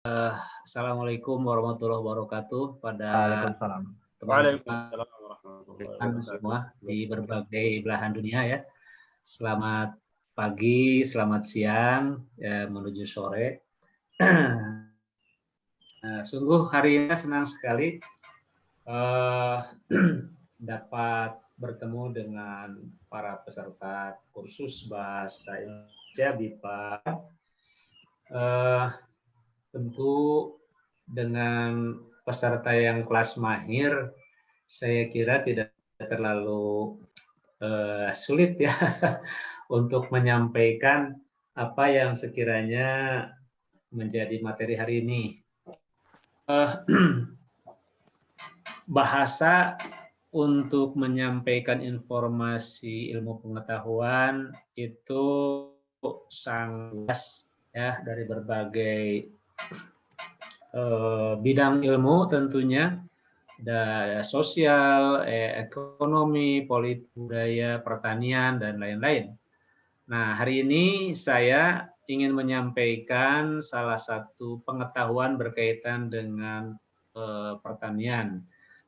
Assalamualaikum warahmatullahi wabarakatuh pada Waalaikumsalam. Waalaikumsalam warahmatullahi teman-teman wabarakatuh. semua di berbagai belahan dunia ya. Selamat pagi, selamat siang, ya, menuju sore. Sungguh hari ini senang sekali dapat bertemu dengan para peserta kursus bahasa Indonesia BIPA. Tentu dengan peserta yang kelas mahir, saya kira tidak terlalu sulit ya untuk menyampaikan apa yang sekiranya menjadi materi hari ini. Bahasa untuk menyampaikan informasi ilmu pengetahuan itu sangat luas ya, dari berbagai bidang ilmu tentunya, ada sosial, ekonomi, politik, budaya, pertanian, dan lain-lain. Nah, hari ini saya ingin menyampaikan salah satu pengetahuan berkaitan dengan pertanian.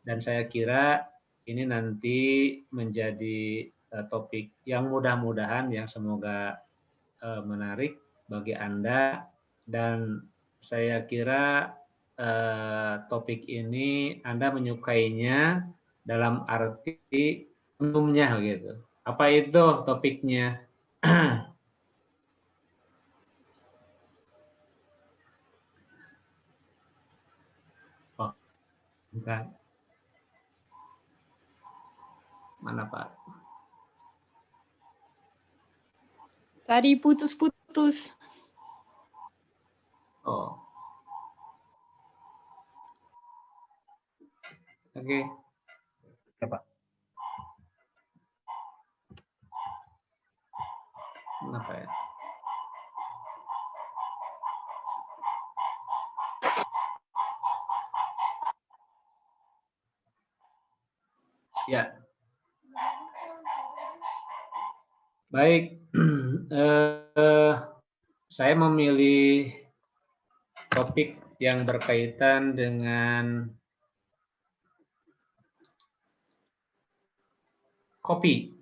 Dan saya kira ini nanti menjadi topik yang mudah-mudahan yang semoga menarik bagi Anda, dan saya kira topik ini Anda menyukainya dalam arti umumnya gitu. Apa itu topiknya? Oh, bukan. Mana Pak? Tadi putus-putus. Oh. Oke. Ya, Pak. Kenapa ya? Ya. Baik. Saya memilih topik yang berkaitan dengan kopi.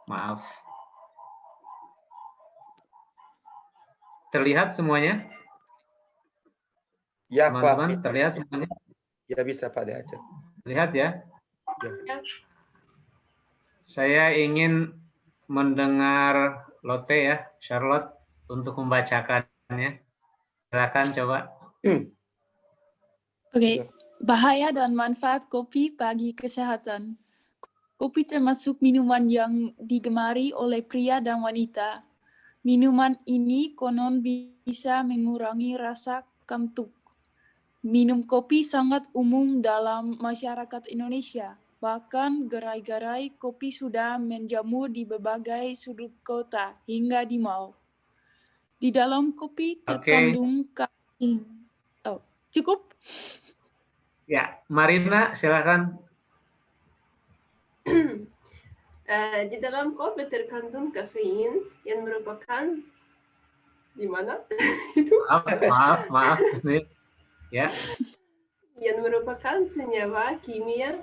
Maaf. Terlihat semuanya? Ya, Teman-teman, Pak. terlihat semuanya? Ya, bisa, Pak, diajak. Terlihat ya? Ya. Saya ingin mendengar Lotte ya, Charlotte, untuk membacakannya. Silakan coba. Oke. Bahaya dan manfaat kopi bagi kesehatan. Kopi termasuk minuman yang digemari oleh pria dan wanita. Minuman ini konon bisa mengurangi rasa kantuk. Minum kopi sangat umum dalam masyarakat Indonesia. Bahkan gerai-gerai kopi sudah menjamur di berbagai sudut kota hingga di mal. Di dalam kopi terkandung kafein. Oh, cukup? Ya, Marina, silakan. Di dalam kopi terkandung kafein yang merupakan di mana? Maaf. Ya. Yang merupakan senyawa kimia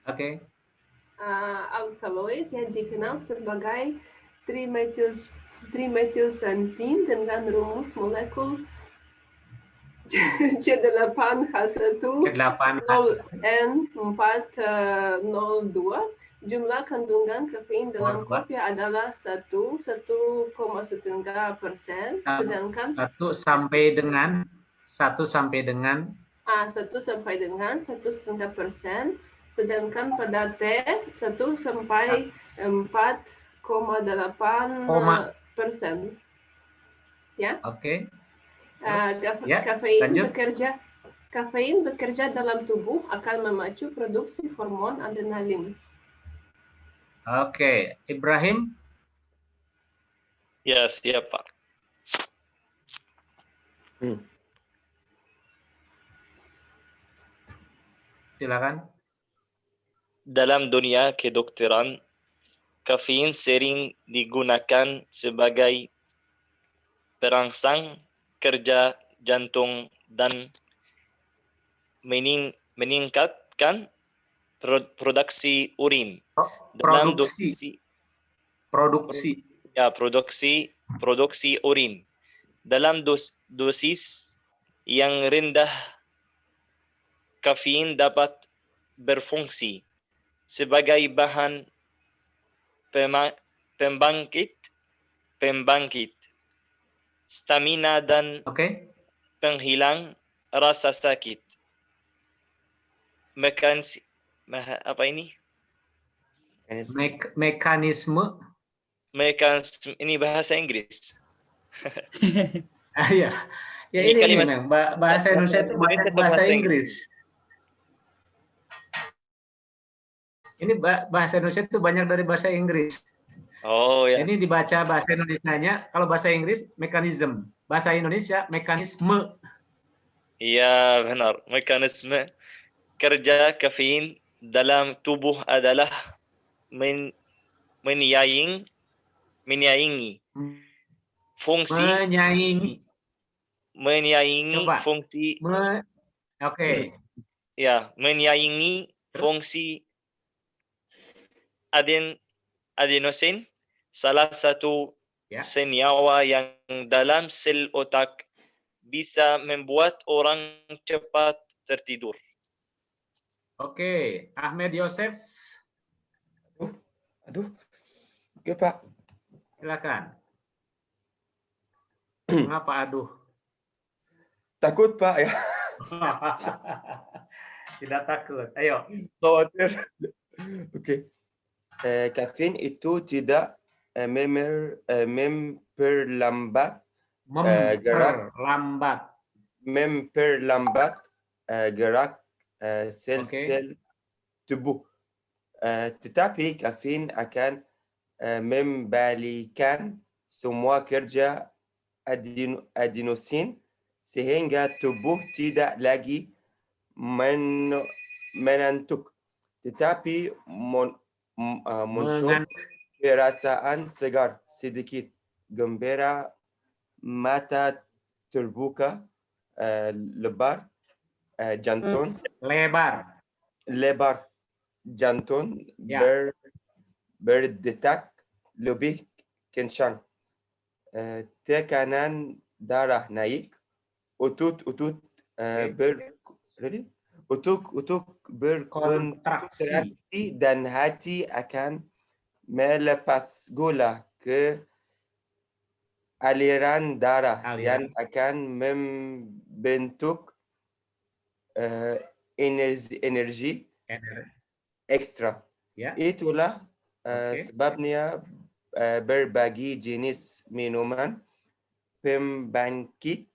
Oke. alkaloid yang dikenal sebagai trimethylxantin dengan rumus molekul C8H10N402. Jumlah kandungan kafein dalam kopi adalah 1,5%, sedangkan 1 sampai dengan 1,5%, sedangkan pada teh 1 sampai 4,8%. Ya. Oke. Kafein bekerja dalam tubuh akan memacu produksi hormon adrenalin. Oke, Ibrahim. Ya, siap Pak. silakan. Dalam dunia kedokteran, kafein sering digunakan sebagai perangsang kerja jantung dan meningkatkan produksi urin. Dalam Produksi. produksi urin. Dalam dosis yang rendah, kafein dapat berfungsi sebagai bahan pembangkit stamina dan penghilang rasa sakit. Mekanisme ini bahasa Inggris. Ya ini memang bahasa Indonesia itu banyak bahasa Inggris. Ini bahasa Indonesia itu banyak dari bahasa Inggris. Oh ya. Ini dibaca bahasa Indonesianya, kalau bahasa Inggris mekanisme, bahasa Indonesia mekanisme. Iya benar, mekanisme kerja kafein dalam tubuh adalah menyaingi fungsi fungsi menyaingi fungsi adenosin, salah satu senyawa yang dalam sel otak bisa membuat orang cepat tertidur. Oke, Ahmed Yosef. Oke Pak. Silakan. Mengapa aduh? Takut Pak ya. Tidak takut. Ayo. Khawatir. Oke. Kafein itu tidak memperlambat gerak sel-sel tubuh. Tetapi kafein akan membalikkan semua kerja adenosin sehingga tubuh tidak lagi mengantuk, tetapi muncul perasaan segar sedikit, gembira, mata terbuka, lebar jantung berdetak lebih kencang, tekanan darah naik, otot-otot berkontraksi dan hati akan melepas gula ke aliran darah yang akan membentuk energi ekstra. Itulah sebabnya berbagai jenis minuman pembangkit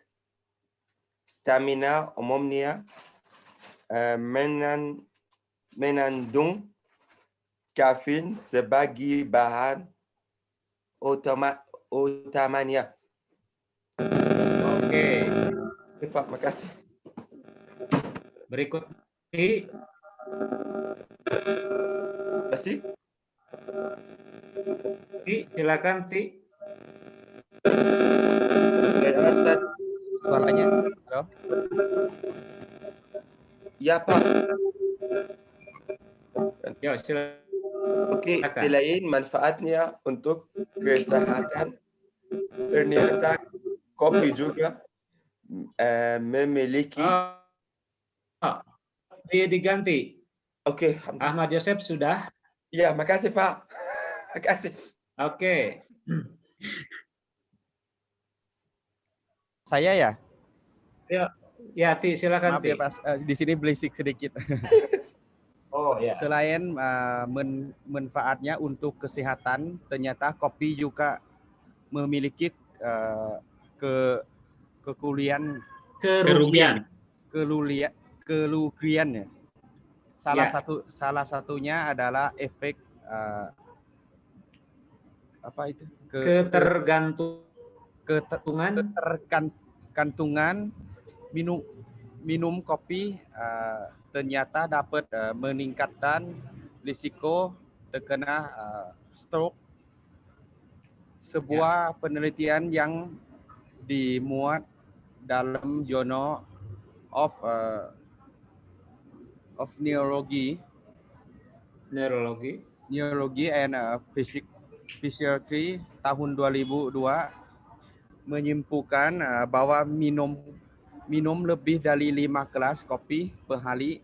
stamina umumnya mengandung kafein sebagai bahan utamanya. Oke. Pak, makasih. Berikut Ti. Masih? Ti, silakan Ti. Suaranya, halo? Ya Pak. Yo, silakan. Oke, selain manfaatnya untuk kesehatan, ternyata kopi juga memiliki. Diganti. Oke. Ahmad Yosef sudah. Ya, makasih Pak. Makasih. Oke. Saya ya? Ya, Ti, silakan. Maaf ya Pak, di sini berisik sedikit. Oh ya. Selain manfaatnya untuk kesehatan, ternyata kopi juga memiliki kerugian ya. Salah satunya adalah efek ketergantungan minum kopi ternyata dapat meningkatkan risiko terkena stroke. Sebuah penelitian yang dimuat dalam Journal of Neurology and Physiatry tahun 2002 menyimpulkan bahwa minum lebih dari 5 gelas kopi per hari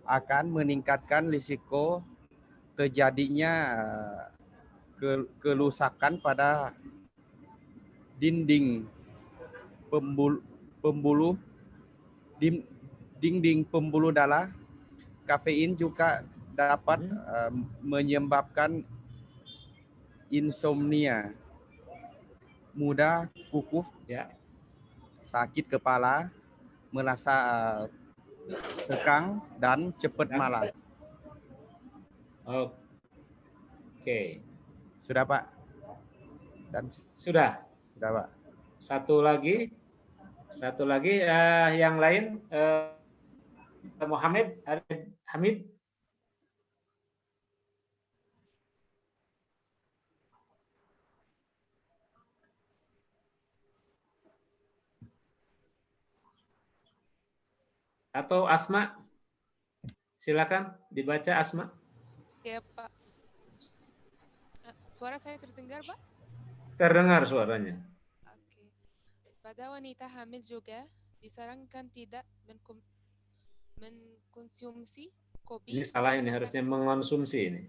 akan meningkatkan risiko terjadinya kerusakan pada dinding pembuluh darah. Kafein juga dapat menyebabkan insomnia, mudah kukuh, sakit kepala, merasa tegang dan cepat malam. Oke. Sudah Pak? Dan Sudah, Pak. Satu lagi yang lain, Hamid. Atau Asma, silakan dibaca Asma. Ya Pak. Suara saya terdengar Pak? Terdengar suaranya. Oke. Pada wanita hamil juga disarankan tidak mengkonsumsi kopi. Ini salah, ini harusnya mengonsumsi ini.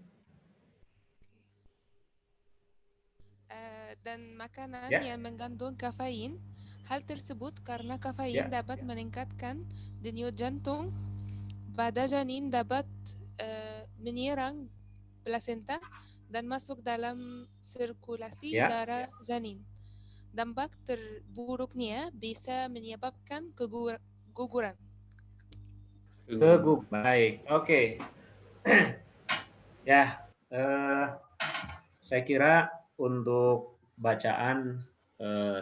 Dan makanan yang mengandung kafein. Hal tersebut karena kafein dapat meningkatkan denyut jantung pada janin, dapat menyerang plasenta dan masuk dalam sirkulasi darah janin. Dampak terburuknya bisa menyebabkan keguguran. Baik, oke. Saya kira untuk bacaan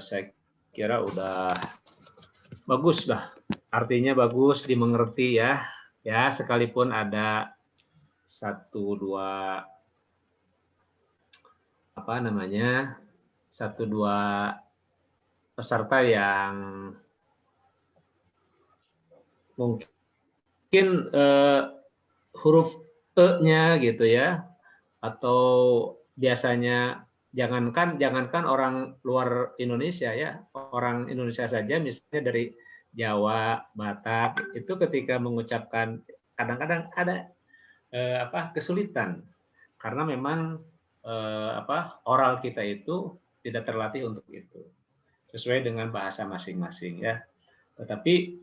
saya kira udah bagus lah. Artinya bagus, dimengerti ya. Ya, sekalipun ada 1, 2 peserta yang mungkin huruf E-nya gitu ya, atau biasanya jangankan orang luar Indonesia ya, orang Indonesia saja misalnya dari Jawa, Batak, itu ketika mengucapkan kadang-kadang ada kesulitan karena memang oral kita itu tidak terlatih untuk itu, sesuai dengan bahasa masing-masing ya. Tetapi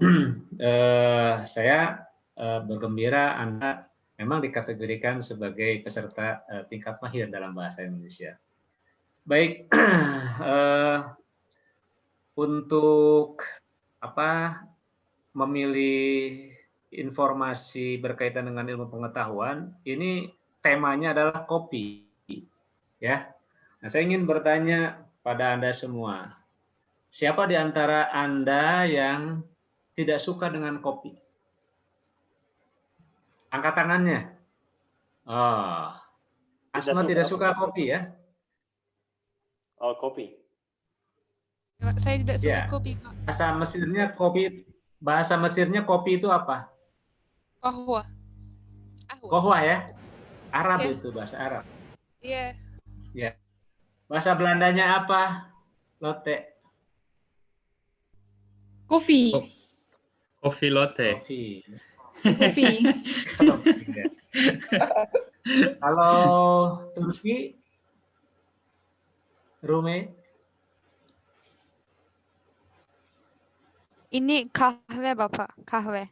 saya bergembira Anda memang dikategorikan sebagai peserta tingkat mahir dalam bahasa Indonesia. Baik, untuk memilih informasi berkaitan dengan ilmu pengetahuan, ini temanya adalah kopi, ya. Nah, saya ingin bertanya pada Anda semua, siapa di antara Anda yang tidak suka dengan kopi? Angkat tangannya. Asma tidak suka kopi ya? Oh, kopi. Saya tidak suka kopi, Pak. Bahasa Mesirnya kopi itu apa? Qahwa. Qahwa ya? Arab itu, bahasa Arab. Iya. Ya. Bahasa Belandanya apa? Lotte. Kopi. Kopi lotte. Kopi. Kalau Turki, Rume? Ini kahve Bapak, kahve.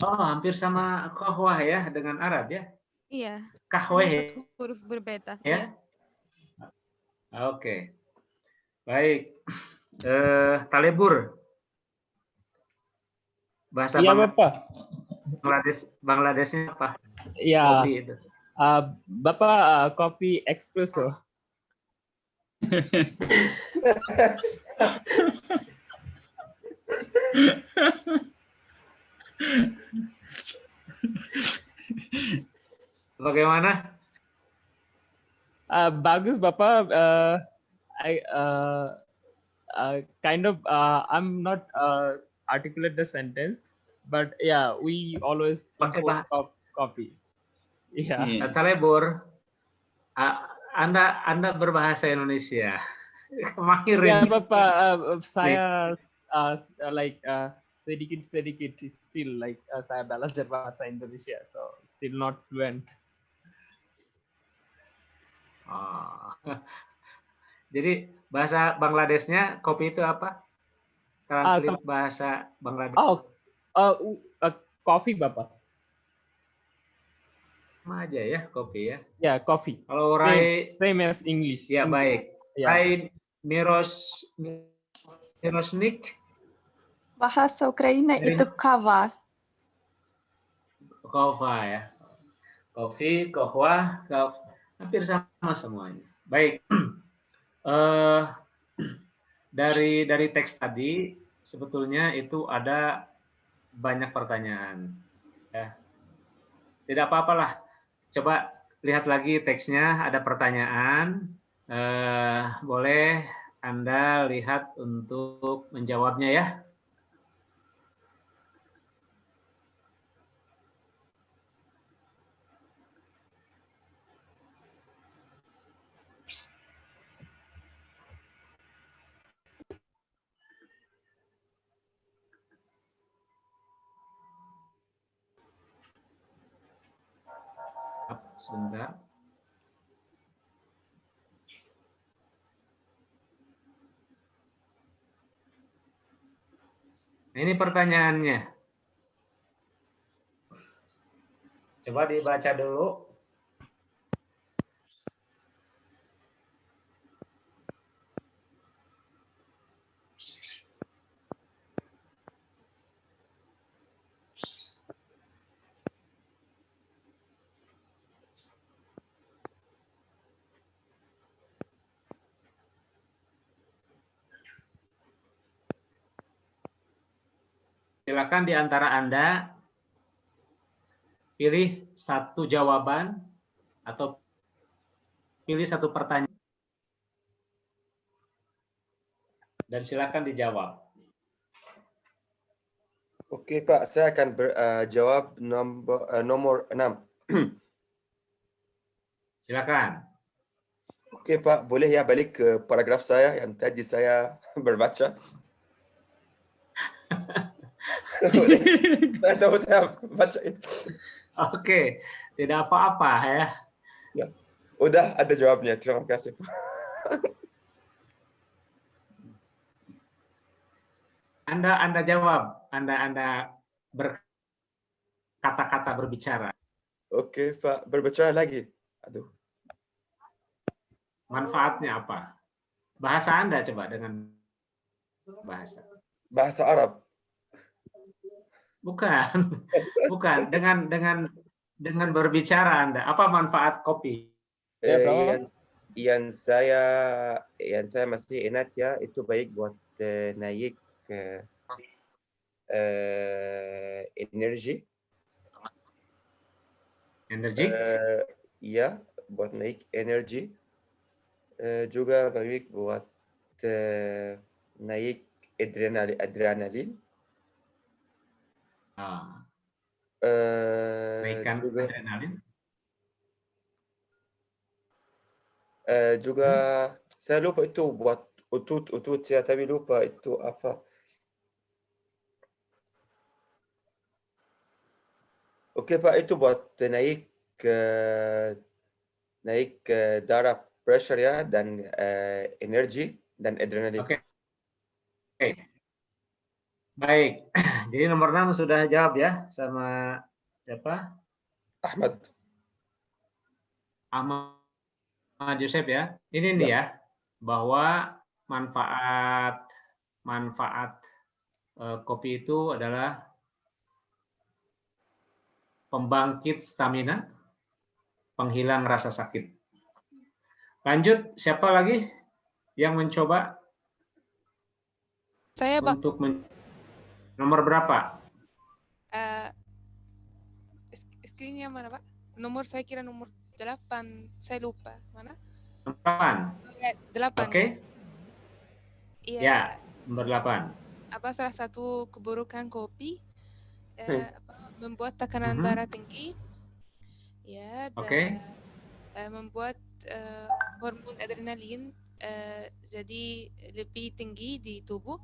Oh, hampir sama qahwah ya dengan Arab ya? Iya. Kahwe. Satu huruf berbeda. Ya. Oke. Baik. Talebur. Bahasa Bapak. Bangladesnya apa? Iya. Kopi itu. Bapak kopi espresso. Bagaimana? Bagus Bapak. Kind of I'm not articulate the sentence, but yeah, we always Pakai import copy. Yeah. Kata Lebur, Anda berbahasa Indonesia. Mahir Ya ini. Bapak, saya sedikit still like saya belajar bahasa Indonesia, so still not fluent. Oh. Jadi bahasa Bangladesnya kopi itu apa? Translate bahasa Bangladesh. Coffee Bapak. Sama aja ya kopi ya. Ya, coffee. Kalau Rai same as English. Ya baik. Yeah. Rai Mirosnik. Bahasa Ukraina itu kava. Kava ya. Kopi, kohwa, hampir sama semuanya. Baik. Dari teks tadi sebetulnya itu ada banyak pertanyaan. Ya. Tidak apa-apalah. Coba lihat lagi teksnya, ada pertanyaan. Boleh Anda lihat untuk menjawabnya ya. Sebentar. Ini pertanyaannya. Coba dibaca dulu. Silakan di antara Anda pilih satu jawaban atau pilih satu pertanyaan dan silakan dijawab. Oke Pak, saya akan jawab nomor 6. Silakan. Oke Pak, boleh ya balik ke paragraf saya yang tadi saya berbaca? Saya tahu saya baca itu. Oke, tidak apa-apa ya. Ya, udah ada jawabnya. Terima kasih. Anda jawab. Anda berkata-kata berbicara. Oke, Pak. Berbicara lagi. Aduh. Manfaatnya apa? Bahasa Anda coba dengan bahasa. Bahasa Arab. Bukan, bukan. Dengan berbicara Anda. Apa manfaat kopi? Yang saya masih ingat ya, itu baik buat naik energi. Energi? Ya, buat naik energi. Juga baik buat naik adrenalin. Naikkan juga, adrenalin. Juga saya lupa itu buat utut ya, tapi lupa itu apa. Oke Pak, itu buat naik darah pressure ya, dan energi dan adrenalin. Oke. Baik, jadi nomor 6 sudah jawab ya sama siapa? Ahmad Yosef ya. Ini nih ya, bahwa manfaat kopi itu adalah pembangkit stamina, penghilang rasa sakit. Lanjut, siapa lagi yang mencoba? Saya, Pak. Untuk nomor berapa? screen-nya mana, Pak? Nomor saya kira nomor 8. Saya lupa. Mana? 8. 8 Oke. Iya. Ya, nomor 8. Apa salah satu keburukan kopi membuat tekanan Mhm. darah tinggi, ya, Oke. dan membuat hormon adrenalin jadi lebih tinggi di tubuh.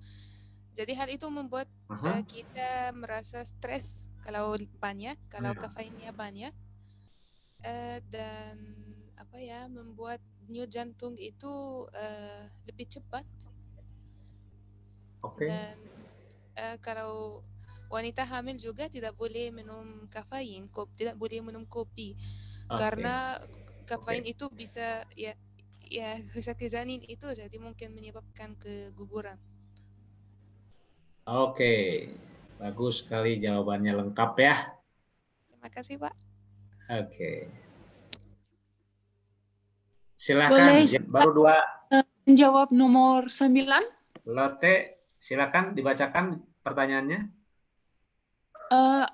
Jadi hal itu membuat Aha. kita merasa stres kalau banyak, kalau kafeinnya banyak, dan apa ya, membuat denyut jantung itu lebih cepat. Oke. Dan kalau wanita hamil juga tidak boleh minum kafein, tidak boleh minum kopi, karena kafein itu bisa bisa ke janin itu, jadi mungkin menyebabkan keguguran. Oke, bagus sekali jawabannya lengkap ya. Terima kasih, Pak. Oke. Silakan. Boleh Ya, baru 2. menjawab nomor 9? Lotte, silakan dibacakan pertanyaannya.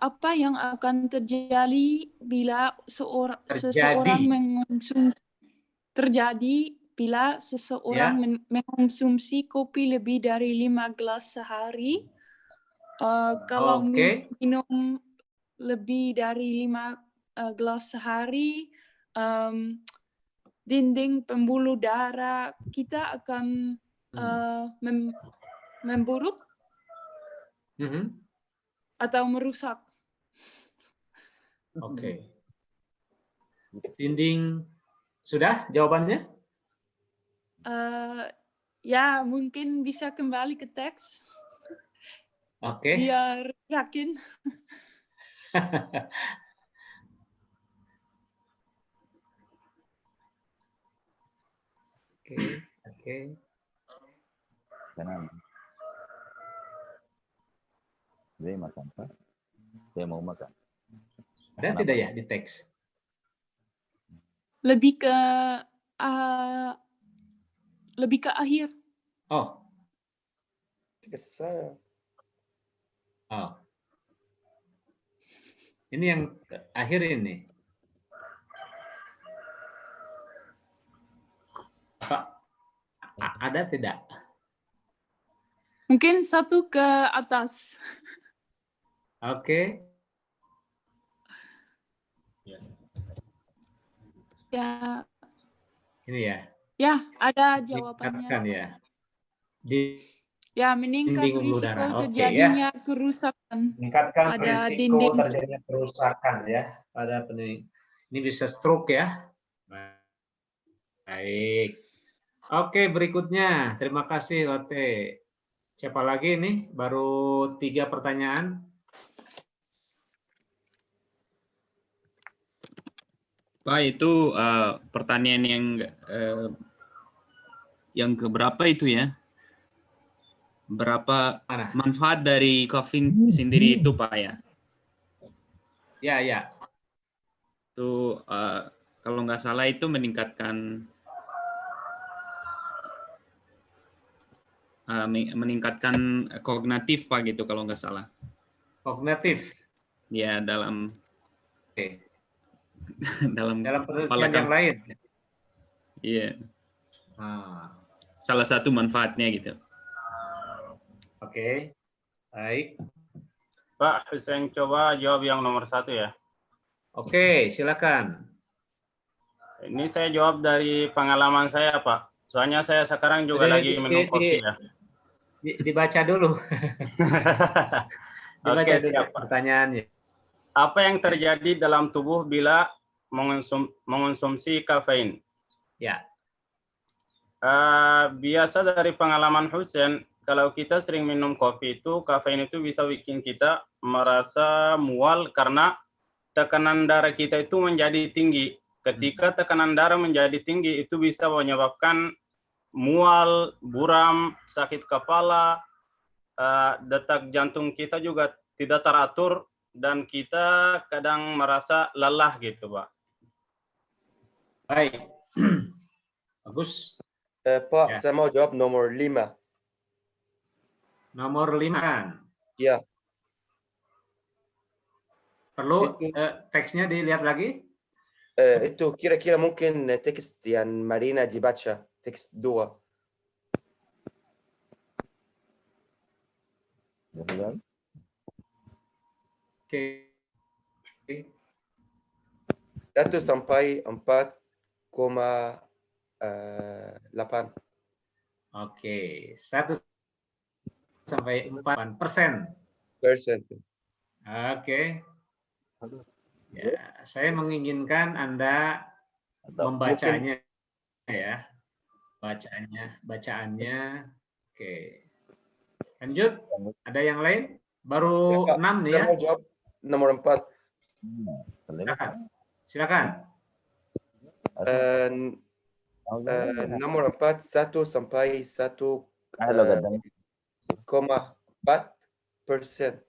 Apa yang akan terjadi bila seseorang mengonsumsi kopi lebih dari 5 gelas sehari? Kalau minum lebih dari 5 gelas sehari, dinding pembuluh darah kita akan memburuk atau merusak. Oke. Dinding sudah jawabannya? Ya, mungkin bisa kembali ke teks. Oke. Biar yakin. Oke. Jangan. Saya makan, Pak. Saya mau makan. Ada tidak ya di teks? Lebih ke akhir. Oh. Saya. Oh. Ini yang akhir ini. Ada tidak? Mungkin satu ke atas. Oke. Ya. Ini ya. Ya, ada jawabannya. Meningkatkan ya. Meningkat risiko terjadinya kerusakan. Meningkatkan pada risiko dinding. terjadinya kerusakan ya pada pening. Ini bisa stroke ya. Baik. Oke, berikutnya. Terima kasih Lotte. Siapa lagi nih? Baru 3 pertanyaan. Pak, itu pertanyaan yang keberapa itu ya? Berapa manfaat dari kafein sendiri itu, Pak ya? Ya. Itu kalau nggak salah itu meningkatkan kognitif, Pak, gitu kalau nggak salah. Kognitif. Ya, dalam dalam penelitian yang lain. Iya. Salah satu manfaatnya gitu. Oke. Baik. Pak, Hussein coba jawab yang nomor 1 ya. Oke, silakan. Ini saya jawab dari pengalaman saya, Pak. Soalnya saya sekarang juga lagi minum kopi ya. Dibaca dulu. Dibaca dulu pertanyaannya. Apa yang terjadi dalam tubuh bila mengonsumsi kafein? Ya. Biasa dari pengalaman Hussein, kalau kita sering minum kopi itu, kafein itu bisa bikin kita merasa mual karena tekanan darah kita itu menjadi tinggi. Ketika tekanan darah menjadi tinggi, itu bisa menyebabkan mual, buram, sakit kepala, detak jantung kita juga tidak teratur, dan kita kadang merasa lelah gitu, Pak. Baik. Bagus. Pak, saya mau jawab nomor 5. Nomor 5 kan? Ya. Perlu teksnya dilihat lagi? Itu kira-kira mungkin teks yang Marina dibaca, teks 2. Oke. 1 sampai 4,8. Oke, 1 sampai 4%. Oke. Ya, saya menginginkan Anda membacanya ya. Bacaannya. Oke. Lanjut. Ada yang lain? Baru 6 nih ya. Saya mau jawab nomor 4. Silakan. Nomor 4, 1 sampai 1,4%.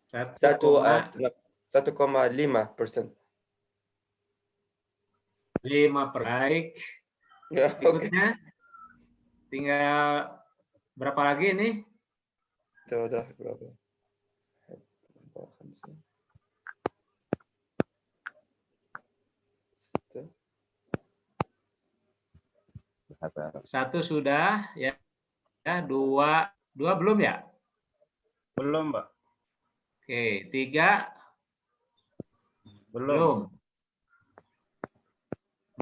1,5%. 5 baik. Ya, Berikutnya tinggal berapa lagi ini? Udah berapa? Satu sudah ya. Dua belum ya? Belum, Mbak. Oke, 3 belum.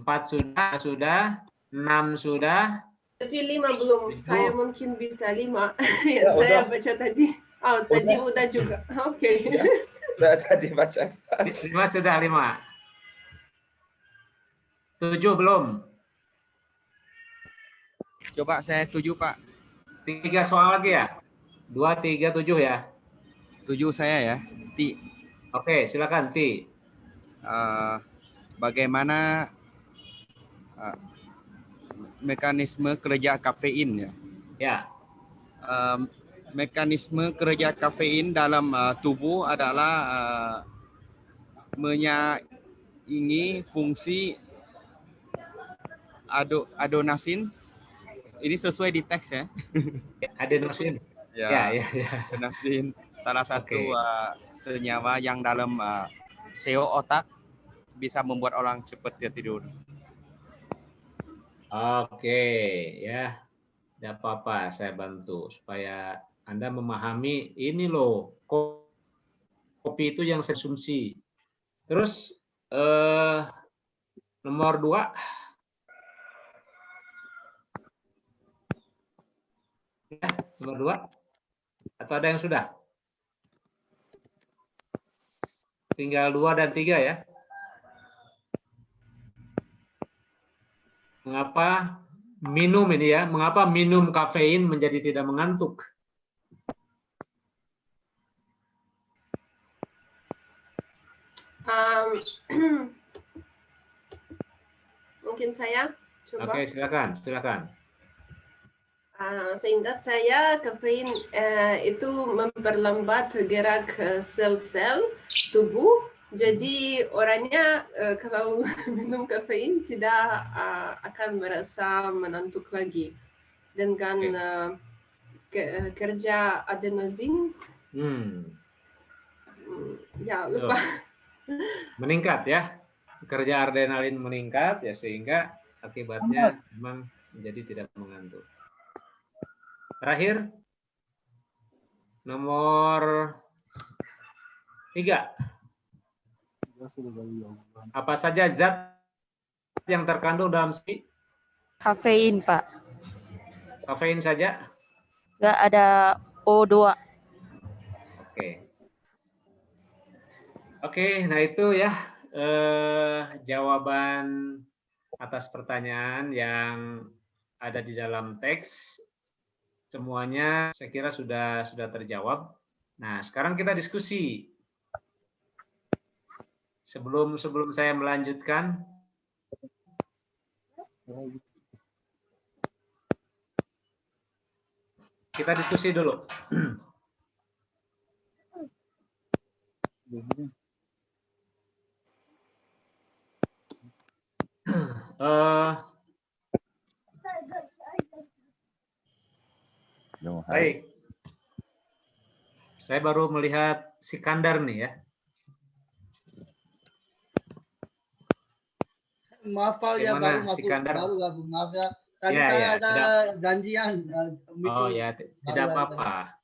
4 sudah, 6 sudah. Tapi 5 belum. Saya mungkin bisa 5. Yang saya baca tadi. Oh, tadi udah juga. Oke. Udah tadi baca. 5 sudah, 5. 7 belum. Coba saya 7, Pak. 3 soal lagi ya? 2, 3, 7 ya? 7 saya ya. Ti. Oke, silakan Ti. Bagaimana mekanisme kerja kafein ya? Ya. Mekanisme kerja kafein dalam tubuh adalah menyaingi fungsi adenosin. Ini sesuai di teks ya. Adenosin. Ya. Adenosin salah satu senyawa yang dalam sel otak bisa membuat orang cepat tertidur. Oke, ya. Tidak apa-apa, saya bantu supaya Anda memahami ini loh, kopi itu yang saya konsumsi. Terus nomor 2. Ya, nomor 2. Atau ada yang sudah? Tinggal 2 dan 3 ya. Mengapa minum ini ya? Mengapa minum kafein menjadi tidak mengantuk? Mungkin saya coba. Oke, silakan. Seingat saya kafein itu memperlambat gerak sel-sel tubuh. Jadi orangnya kalau minum kafein tidak akan merasa mengantuk lagi. Dengan kerja adenosin, ya lupa. Meningkat ya, kerja adrenalin meningkat ya, sehingga akibatnya memang menjadi tidak mengantuk. Terakhir, nomor 3. Apa saja zat yang terkandung dalam kafein, Pak? Kafein saja? Nggak ada O2. Oke, nah itu ya jawaban atas pertanyaan yang ada di dalam teks. Semuanya saya kira sudah terjawab. Nah, sekarang kita diskusi. Sebelum saya melanjutkan, kita diskusi dulu. Baik. Saya baru melihat Sikandar nih ya. Maaf Pak, ya Gimana, baru Sikandar? gabung, maaf ya. Tadi Ya, saya ya, ada tidak. janjian meeting. Oh ya, tidak apa-apa.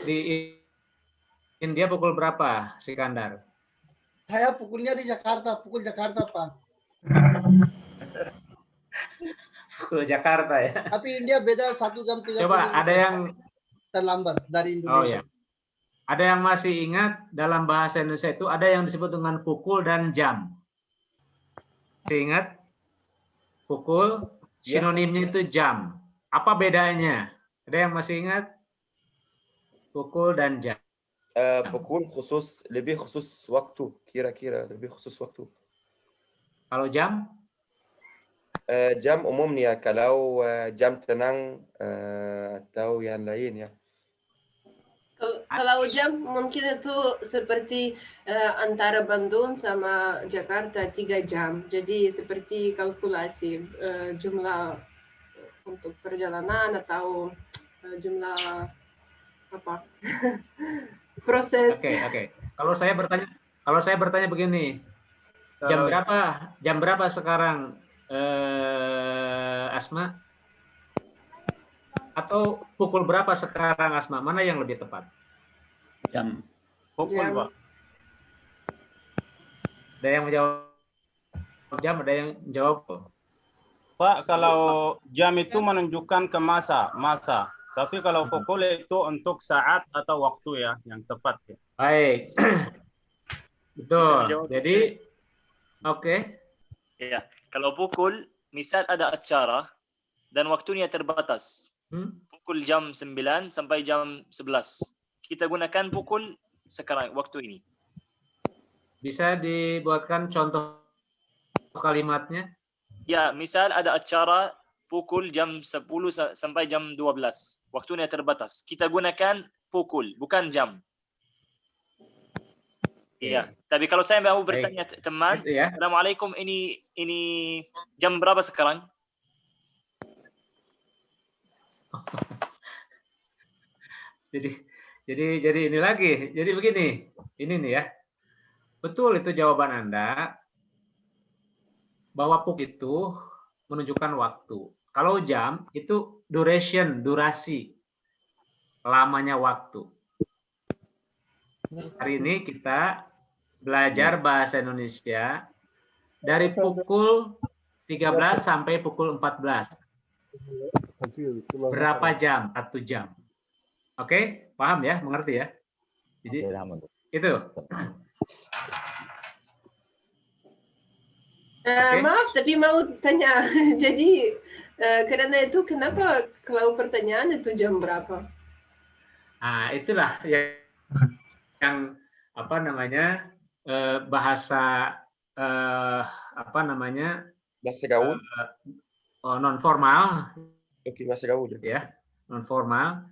Di India pukul berapa, Sikandar? Saya pukulnya di Jakarta, pukul Jakarta Pak. Pukul Jakarta ya. Tapi India beda 1 jam 30 Coba ada yang terlambat dari Oh Indonesia. ya. Ada yang masih ingat dalam bahasa Indonesia itu ada yang disebut dengan pukul dan jam. Masih ingat? Pukul, sinonimnya itu jam. Apa bedanya? Ada yang masih ingat? Pukul dan jam. Pukul lebih khusus waktu, kira-kira lebih khusus waktu. Kalau jam? Jam umumnya, kalau jam tenang atau yang lain ya. Kalau jam mungkin itu seperti antara Bandung sama Jakarta 3 jam. Jadi seperti kalkulasi jumlah untuk perjalanan atau jumlah apa proses. Oke. Kalau saya bertanya begini, jam berapa sekarang, Asma? Atau pukul berapa sekarang, Asma? Mana yang lebih tepat? Jam. Pukul, Pak. Ada yang menjawab jam, ada yang jawab. Pak, kalau jam itu menunjukkan ke masa. Tapi kalau pukul itu untuk saat atau waktu ya, yang tepat ya. Baik. Betul. Jadi, oke. Ya, kalau pukul, misal ada acara dan waktunya terbatas. Pukul jam 9 sampai jam 11. Kita gunakan pukul sekarang, waktu ini. Bisa dibuatkan contoh kalimatnya? Ya, misal ada acara pukul jam 10 sampai jam 12. Waktunya terbatas. Kita gunakan pukul, bukan jam. Iya, tapi kalau saya mau bertanya teman, Assalamualaikum, ini jam berapa sekarang? Jadi ini lagi. Jadi begini, ini nih ya. Betul itu jawaban Anda bahwa pukul itu menunjukkan waktu. Kalau jam itu duration, durasi, lamanya waktu. Hari ini kita belajar bahasa Indonesia dari pukul 13 sampai pukul 14. Berapa jam? 1 jam. Oke, paham ya? Mengerti ya? Jadi itu. Maaf, tapi mau tanya. Jadi karena itu kenapa kalau pertanyaan itu jam berapa? Nah, itulah yang apa namanya bahasa apa namanya bahasa gaul non formal. Oke, bahasa gaul ya, non formal,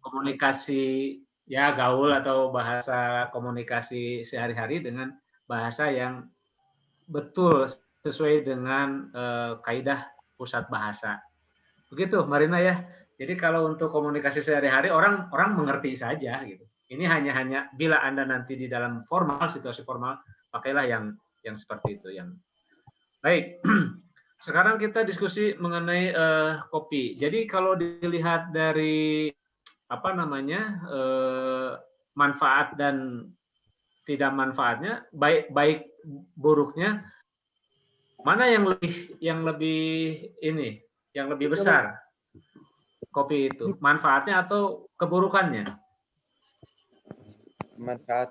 komunikasi ya gaul atau bahasa komunikasi sehari-hari dengan bahasa yang betul sesuai dengan kaidah pusat bahasa. Begitu, Marina ya. Jadi kalau untuk komunikasi sehari-hari orang mengerti saja gitu. Ini hanya bila Anda nanti di dalam formal, situasi formal, pakailah yang seperti itu. Baik. Sekarang kita diskusi mengenai kopi. Jadi kalau dilihat dari apa namanya manfaat dan tidak manfaatnya, baik buruknya, mana yang lebih besar kopi itu, manfaatnya atau keburukannya? Manfaat.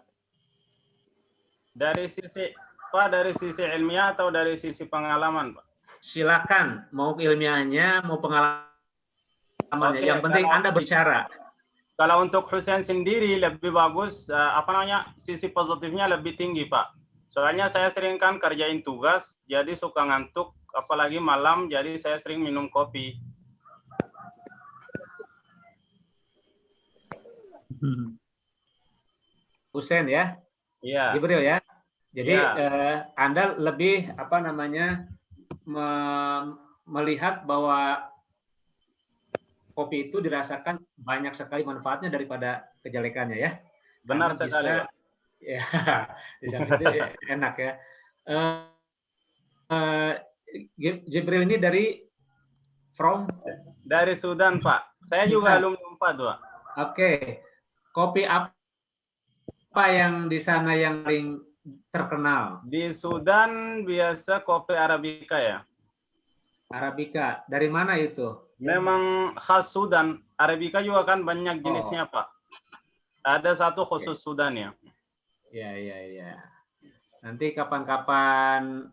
Dari sisi ilmiah atau dari sisi pengalaman, Pak? Silakan, mau ilmiahnya, mau pengalamannya. Yang penting Anda bicara. Kalau untuk Husain sendiri lebih bagus, sisi positifnya lebih tinggi, Pak. Soalnya saya sering kan kerjain tugas, jadi suka ngantuk, apalagi malam, jadi saya sering minum kopi. Husain ya? Iya. Jibril ya? Jadi ya. Anda lebih melihat bahwa kopi itu dirasakan banyak sekali manfaatnya daripada kejelekannya ya. Benar Karena sekali, bisa, Pak. ya, di samping itu enak ya. Jibril ini dari Sudan, Pak. Saya juga alumni 4, Pak. Oke. Kopi apa yang di sana yang paling terkenal? Di Sudan biasa kopi Arabica ya. Arabica. Dari mana itu? Memang khas Sudan. Arabica juga kan banyak jenisnya, Pak. Ada satu khusus Sudan ya. Ya. Nanti kapan-kapan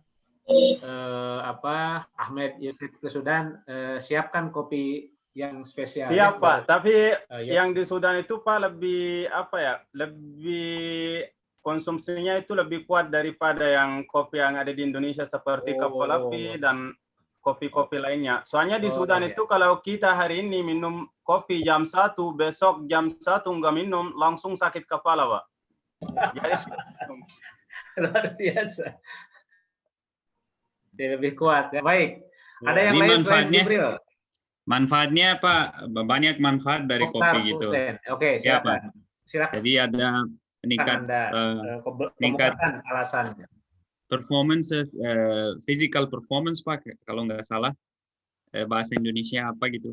Ahmed Yusuf ke Sudan, siapkan kopi yang spesial. Siap, Pak. Tapi yang di Sudan itu, Pak, lebih lebih konsumsinya itu lebih kuat daripada yang kopi yang ada di Indonesia seperti kapal api dan kopi-kopi lainnya. Soalnya di Sudan itu kalau kita hari ini minum kopi jam 1, besok jam 1 nggak minum, langsung sakit kepala, Pak. Jadi, luar biasa. Dia lebih kuat. Ya, baik. Ada yang lain selain Jibril? Manfaatnya Pak, banyak manfaat dari kopi gitu. Oke, silakan. Silakan. Jadi ada meningkat alasannya. Performance, physical performance Pak, kalau nggak salah bahasa Indonesia apa gitu.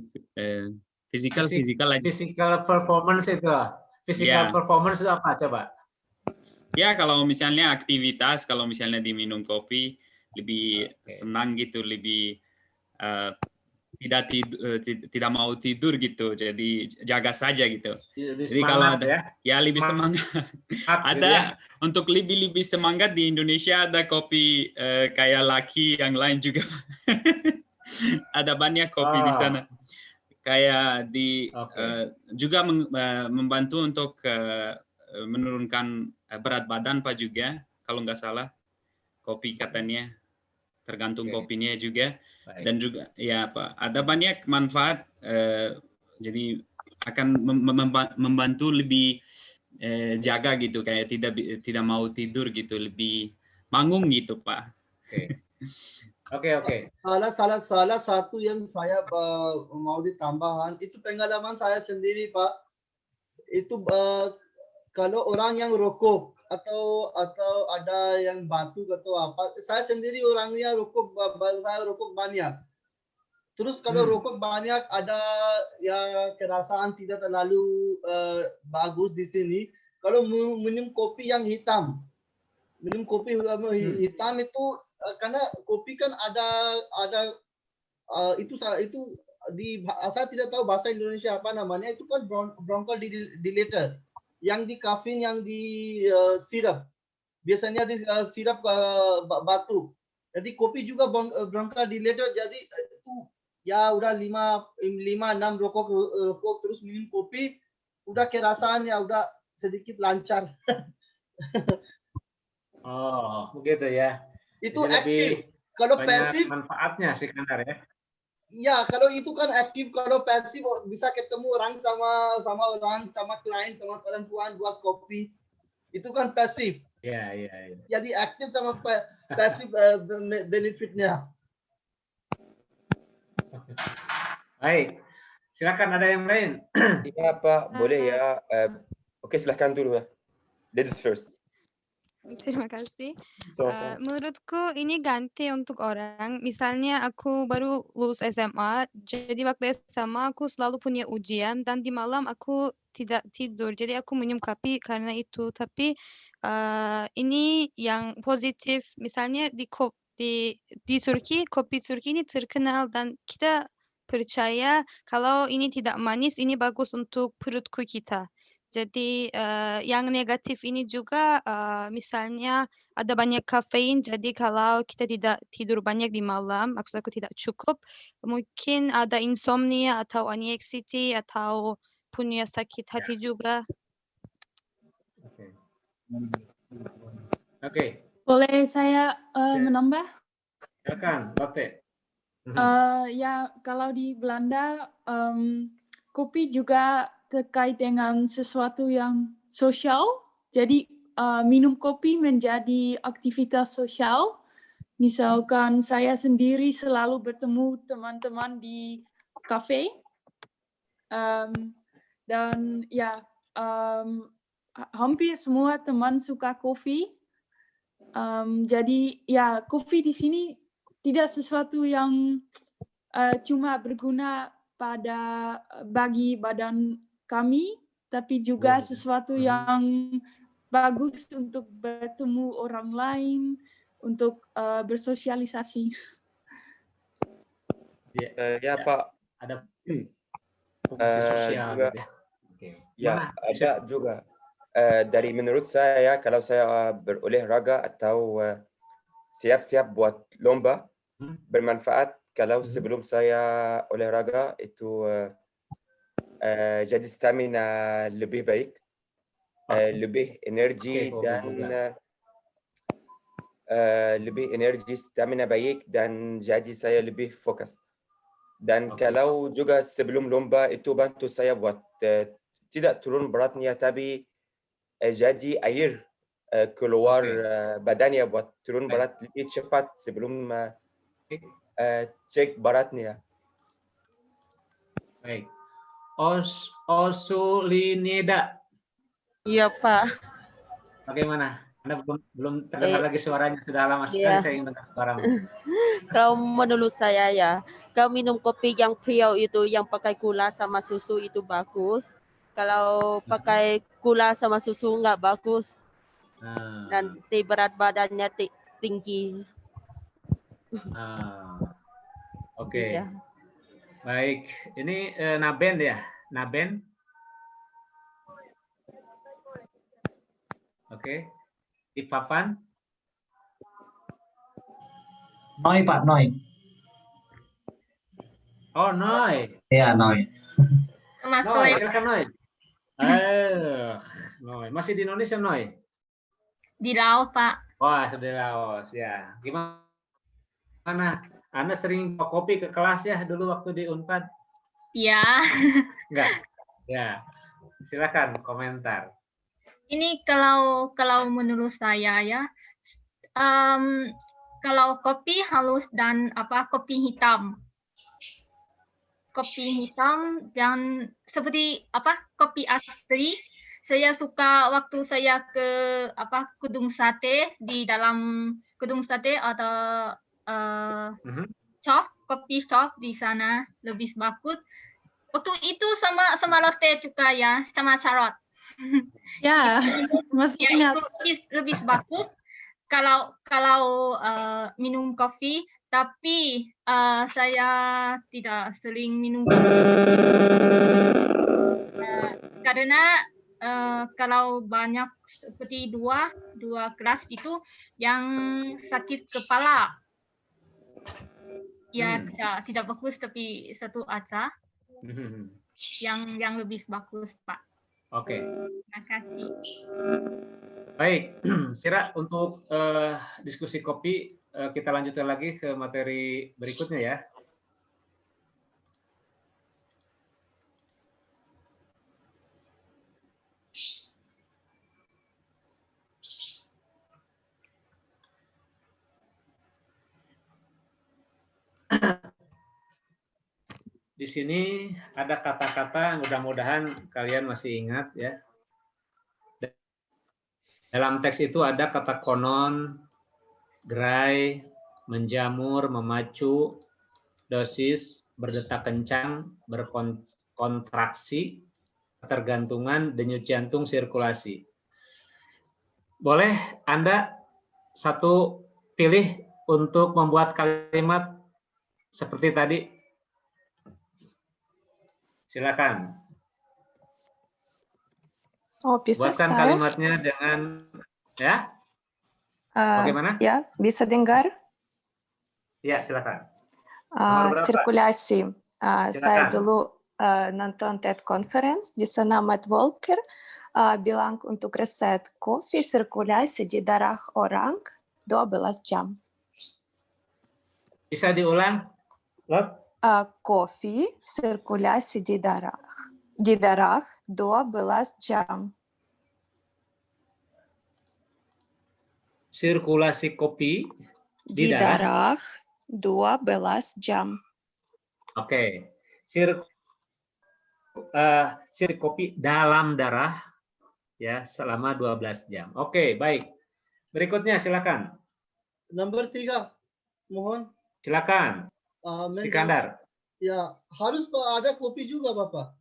Physical aja. Physical performance itu. Performance itu apa coba? Ya kalau misalnya aktivitas, kalau misalnya diminum kopi lebih senang gitu, lebih tidak mau tidur gitu, jadi jaga saja gitu. Jadi kalau ada ya lebih semangat. Ada untuk lebih semangat di Indonesia ada kopi kayak Laki yang lain juga. Ada banyak kopi di sana. Kayak juga membantu untuk menurunkan berat badan Pak juga, kalau nggak salah kopi katanya, tergantung kopinya juga. Dan juga ya Pak, ada banyak manfaat, jadi akan membantu lebih jaga gitu, kayak tidak mau tidur gitu, lebih manggung gitu Pak. Oke. Salah satu yang saya mau ditambahkan itu pengalaman saya sendiri Pak. Itu kalau orang yang rokok atau ada yang batuk atau apa, saya sendiri orangnya rokok banyak. Terus kalau rokok banyak ada ya kerasaan tidak terlalu bagus di sini. Kalau minum kopi yang hitam, hitam itu karena kopi kan ada itu saya tidak tahu bahasa Indonesia apa namanya, itu kan bronchodilator. Yang di kafein, yang di sirap, biasanya di sirap batuk. Jadi kopi juga bronchodilator. Jadi itu ya udah 5-6 rokok terus minum kopi, udah kerasaan ya udah sedikit lancar. Oh begitu ya. Itu jadi aktif. Kalau pasif manfaatnya sih Kandar ya. Ya, kalau itu kan aktif. Kalau pasif bisa ketemu orang sama klien, sama perempuan buat kopi. Itu kan pasif. Iya. Jadi aktif sama pasif benefitnya. Baik. Silakan ada yang lain. Iya Pak, boleh ya. Oke, silakan dulu ya. Ladies first. Terima kasih. Menurutku ini ganti untuk orang. Misalnya aku baru lulus SMA, jadi waktu SMA aku selalu punya ujian dan di malam aku tidak tidur. Jadi aku minum kopi karena itu. Tapi ini yang positif. Misalnya di Turki, kopi Turki ini terkenal dan kita percaya kalau ini tidak manis, ini bagus untuk perutku kita. Jadi yang negatif ini juga misalnya ada banyak kafein, jadi kalau kita tidak tidur banyak di malam, maksud aku tidak cukup, mungkin ada insomnia atau anxiety atau punya sakit hati juga. Oke. Boleh saya menambah? Silakan, Lotte. Ya, kalau di Belanda kopi juga terkait dengan sesuatu yang sosial. Jadi minum kopi menjadi aktivitas sosial. Misalkan saya sendiri selalu bertemu teman-teman di kafe. Dan ya hampir semua teman suka kopi. Jadi ya kopi di sini tidak sesuatu yang cuma berguna bagi badan kami, tapi juga sesuatu yang bagus untuk bertemu orang lain, untuk bersosialisasi. Ya Pak. Ada fungsi sosial juga, gitu ya. Ya, ada juga. Dari menurut saya, kalau saya berolahraga atau siap-siap buat lomba, bermanfaat kalau sebelum saya olahraga itu jadi stamina lebih baik, lebih energi stamina baik, dan jadi saya lebih fokus. Dan kalau juga sebelum lomba itu bantu saya buat tidak turun beratnya, tapi jadi air keluar badannya buat turun berat lebih cepat sebelum cek beratnya. Baik. Osulineda. Iya Pak. Bagaimana? Anda belum terdengar lagi suaranya, sudah lama sekali saya ingin dengar suaramu. Kalau menurut saya ya, kalau minum kopi yang pure itu yang pakai gula sama susu itu bagus. Kalau pakai gula sama susu nggak bagus. Nanti berat badannya tinggi. Oke. Baik, ini Naben ya, Naben. Oke. Ipapan. Noi Pak, Noi. Oh, Noi. Iya, Noi. Mas Noi, silakan Noi. Noi, masih di Indonesia Noi? Di Laos, Pak. Wah, sudah di Laos ya. Gimana? Anda sering bawa kopi ke kelas ya dulu waktu di Unpad? Iya. Enggak. Ya. Silakan komentar. Ini kalau menurut saya ya, kalau kopi halus dan kopi hitam. Kopi hitam dan seperti kopi asli. Saya suka waktu saya ke gedung sate, di dalam gedung sate atau shop, kopi shop di sana lebih bagus. Waktu itu sama latte juga ya, sama carrot. Ya, masih ingat. Itu lebih bagus kalau minum kopi, tapi saya tidak sering minum kopi karena kalau banyak seperti dua kelas itu yang sakit kepala. Ya tidak bagus, tapi satu aja yang lebih bagus Pak. Oke. Terima kasih. Baik, Sira, untuk diskusi kopi kita lanjutkan lagi ke materi berikutnya ya. Di sini ada kata-kata, mudah-mudahan kalian masih ingat ya. Dalam teks itu ada kata konon, gerai, menjamur, memacu, dosis, berdetak kencang, berkontraksi, ketergantungan, denyut jantung, sirkulasi. Boleh Anda satu pilih untuk membuat kalimat seperti tadi. Silakan. Oh, bisa buatkan saya? Kalimatnya dengan ya. Bagaimana? Ya, bisa dengar? Ya, silakan. Sirkulasi. Saya dulu nonton TED Conference, di sana Matt Walker bilang untuk resep kopi sirkulasi di darah orang 12 jam. Bisa diulang, Lot? Kopi sirkulasi di darah 12 jam. Sirkulasi kopi di darah 12 jam. Oke. sirip kopi dalam darah ya selama 12 jam. Oke, baik. Berikutnya silakan. Nomor 3, mohon. Silakan. Sikandar. Ya, harus Pak ada kopi juga Bapak?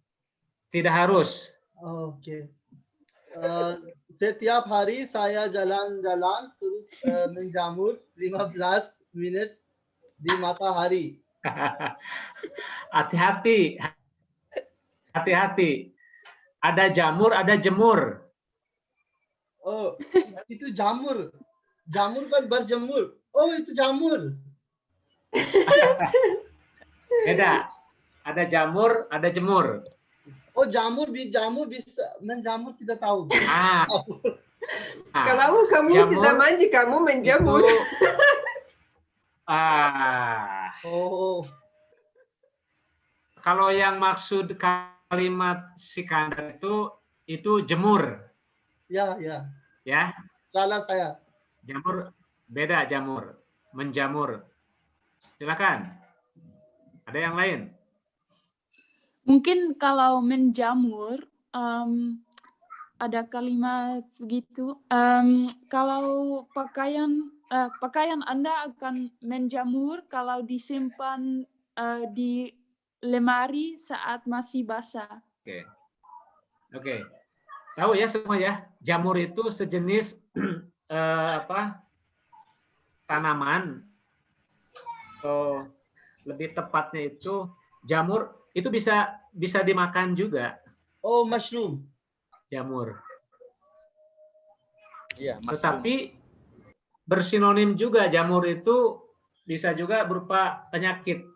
Tidak harus. Oke. Setiap hari saya jalan-jalan terus menjamur 15 menit di matahari. Hati-hati. Hati-hati. Ada jamur, ada jemur. Oh, itu jamur. Jamur kan berjemur. Oh, itu jamur. Beda. Ada jamur, ada jemur. Oh, jamur bisa menjamur tidak tahu. Kalau kamu jamur tidak mandi, kamu menjamur. Oh. Kalau yang maksud kalimat Sikandar itu jemur. Ya, ya. Ya. Salah saya. Jamur beda jamur, menjamur. Silakan. Ada yang lain? Mungkin kalau menjamur ada kalimat begitu. Kalau pakaian Anda akan menjamur kalau disimpan di lemari saat masih basah. Oke. Tahu ya semua ya, jamur itu sejenis tanaman. Lebih tepatnya itu jamur itu bisa dimakan juga. Oh, mushroom. Jamur. Iya, mushroom. Tetapi bersinonim juga jamur itu bisa juga berupa penyakit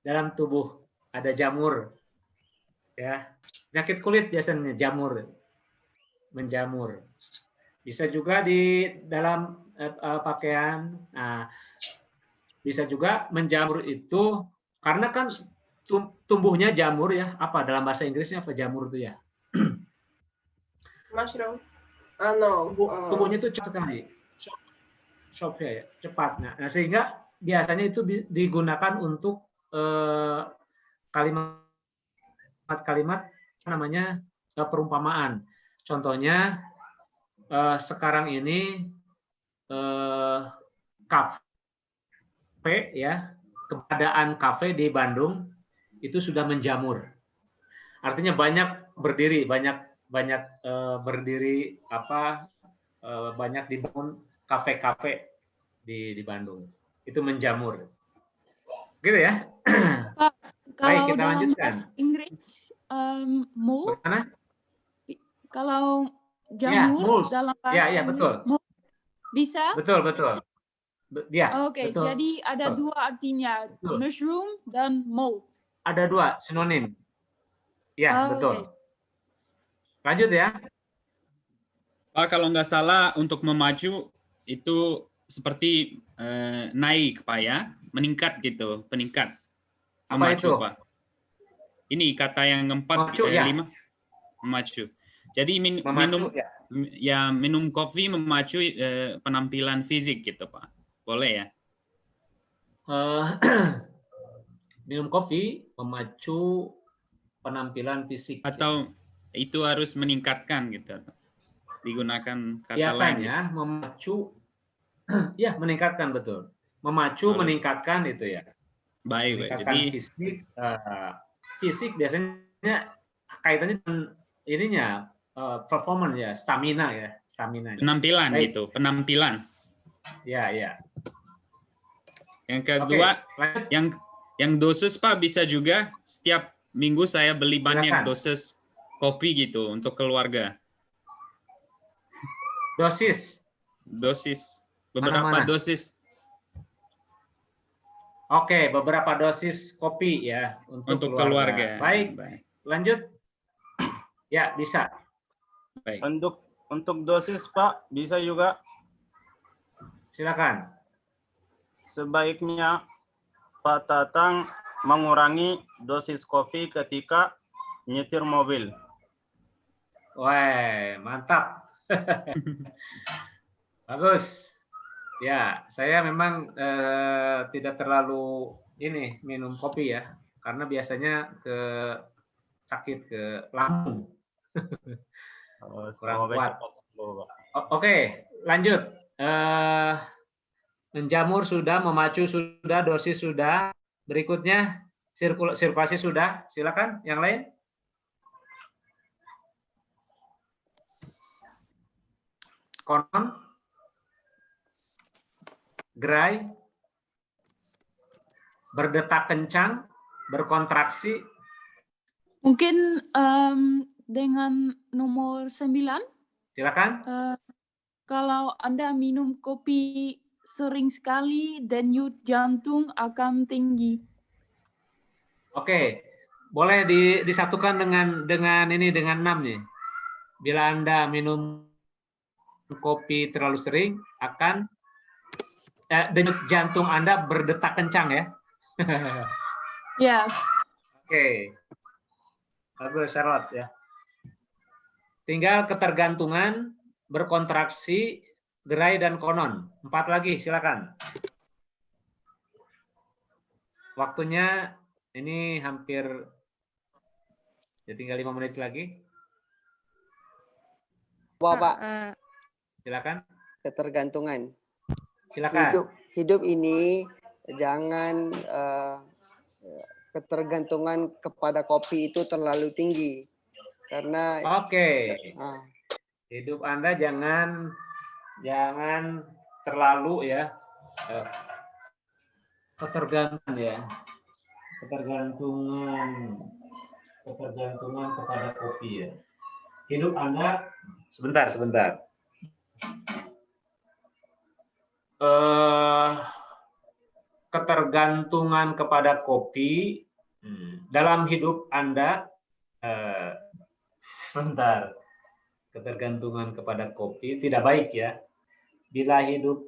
dalam tubuh. Ada jamur. Ya, penyakit kulit biasanya jamur. Menjamur. Bisa juga di dalam pakaian. Nah, bisa juga menjamur itu karena kan tumbuhnya jamur ya. Apa dalam bahasa Inggrisnya apa jamur itu ya? Mushroom. Tumbuhnya itu cepat sekali. Ya, cepat. Nah, sehingga biasanya itu digunakan untuk kalimat-kalimat namanya perumpamaan. Contohnya sekarang ini kafe ya, keberadaan kafe di Bandung itu sudah menjamur. Artinya banyak berdiri banyak dibangun kafe-kafe di Bandung. Itu menjamur. Gitu ya. Pak, Baik, kalau kita dalam lanjutkan. bahasa Inggris mold. Bagaimana? Kalau jamur dalam bahasa ya, betul. Inggris bisa? Betul. Ya, Oke, betul. jadi ada dua artinya, betul. mushroom dan mold. Ada dua sinonim. Ya, betul. Okay. Lanjut ya. Pak, kalau nggak salah untuk memacu itu seperti naik, Pak ya, meningkat gitu, peningkat. Apa itu? Pak. Ini kata yang keempat, 5, memacu. Jadi minum kopi memacu penampilan fisik gitu, Pak. Boleh ya? Minum kopi memacu penampilan fisik. Atau itu harus meningkatkan gitu. Digunakan kata biasanya lain. Memacu ya meningkatkan, betul. Memacu meningkatkan itu ya. Baik, meningkatkan jadi fisik biasanya kaitannya dengan ininya performance ya, stamina. Penampilan. Baik. Gitu, penampilan. Ya. Yang kedua, yang dosis Pak bisa juga setiap minggu saya beli banyak dosis kopi gitu untuk keluarga. Dosis, beberapa mana? dosis. Oke, beberapa dosis kopi ya untuk keluarga. Baik, lanjut. Ya, bisa. Baik. Untuk dosis Pak bisa juga. Silakan. Sebaiknya Pak Tatang mengurangi dosis kopi ketika nyetir mobil. Wah, mantap. Bagus. Ya, saya memang tidak terlalu minum kopi ya, karena biasanya ke sakit ke lambung. Kurang kuat. Oke, lanjut. Menjamur sudah, memacu sudah, dosis sudah. Berikutnya sirkulasi sudah. Silakan yang lain. Konon, gerai, berdetak kencang, berkontraksi. Mungkin dengan nomor 9. Silakan. Kalau Anda minum kopi sering sekali, denyut jantung akan tinggi. Oke, boleh disatukan dengan 6 nih. Bila Anda minum kopi terlalu sering, akan denyut jantung Anda berdetak kencang ya. Ya. Oke. Bagus, Charlotte ya. Tinggal ketergantungan, berkontraksi, gerai, dan konon. 4 lagi, silakan. Waktunya ini hampir, ya tinggal 5 menit lagi. Pak. Silakan. Ketergantungan. Silakan. Hidup ini jangan ketergantungan kepada kopi itu terlalu tinggi. Karena hidup Anda jangan terlalu ya ketergantungan kepada kopi ya. Hidup Anda sebentar. Ketergantungan kepada kopi dalam hidup Anda sebentar. Ketergantungan kepada kopi tidak baik ya. Bila hidup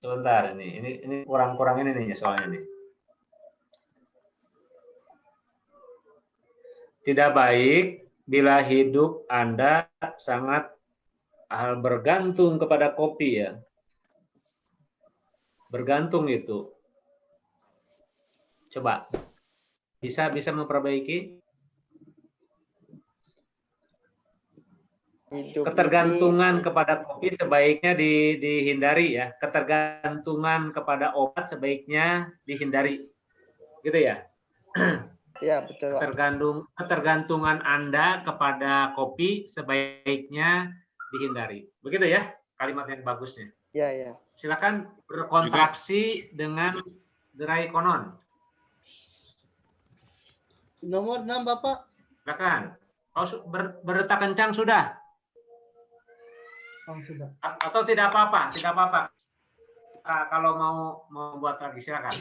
sebentar ini kurang ini nih soalnya nih. Tidak baik bila hidup Anda sangat bergantung kepada kopi ya. Bergantung itu. Coba bisa memperbaiki. Ketergantungan kepada kopi sebaiknya dihindari ya. Ketergantungan kepada obat sebaiknya dihindari. Gitu ya? Ya, betul. Ketergantungan Anda kepada kopi sebaiknya dihindari. Begitu ya kalimat yang bagusnya. Ya. Silakan berkontraksi dengan gerai konon. Nomor 6 Bapak. Silakan. Berdetak kencang sudah? Sudah. Atau tidak apa-apa? Tidak apa-apa. Kalau mau buat lagi silakan.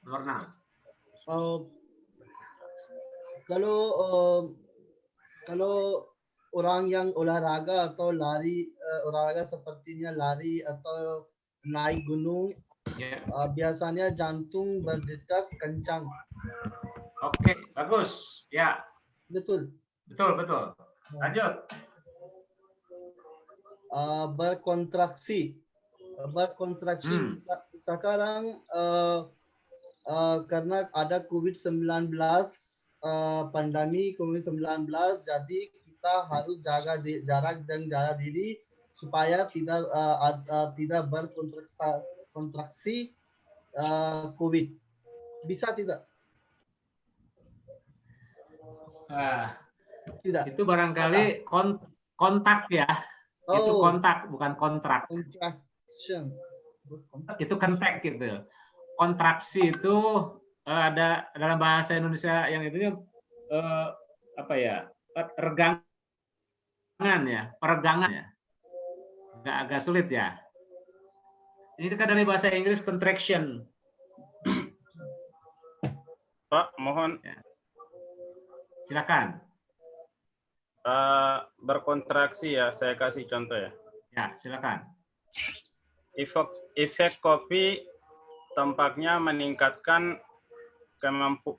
Nomor 6. Kalau orang yang olahraga atau lari, olahraga sepertinya lari atau naik gunung, biasanya jantung berdetak kencang. Oke, bagus. Ya. Betul. Lanjut. Berkontraksi. Sekarang karena ada COVID-19, pandemi COVID-19, jadi kita harus jaga jarak dan jaga diri supaya tidak berkontraksi COVID. Bisa tidak? Tidak. Itu barangkali kontak ya. Itu kontak, bukan kontrak. Itu kontak gitu. Kontraksi itu ada dalam bahasa Indonesia yang itu peregangan ya. Agak sulit ya. Ini kan dari bahasa Inggris contraction. Pak, mohon. Silakan. Berkontraksi ya, saya kasih contoh ya. Ya, silakan. Efek kopi tampaknya meningkatkan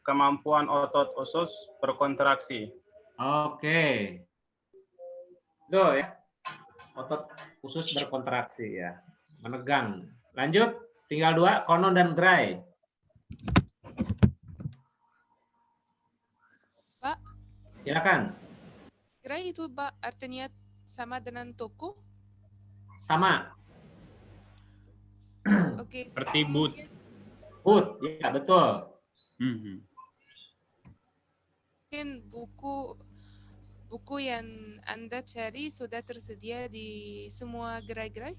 kemampuan otot usus berkontraksi. Oke. Tuh ya. Otot usus berkontraksi ya. Menegang. Lanjut. Tinggal 2, konon dan gerai. Silakan. Gerai itu artinya sama dengan toko? Sama. Oke. Seperti booth. Booth, ya betul. Mungkin buku yang Anda cari sudah tersedia di semua gerai-gerai?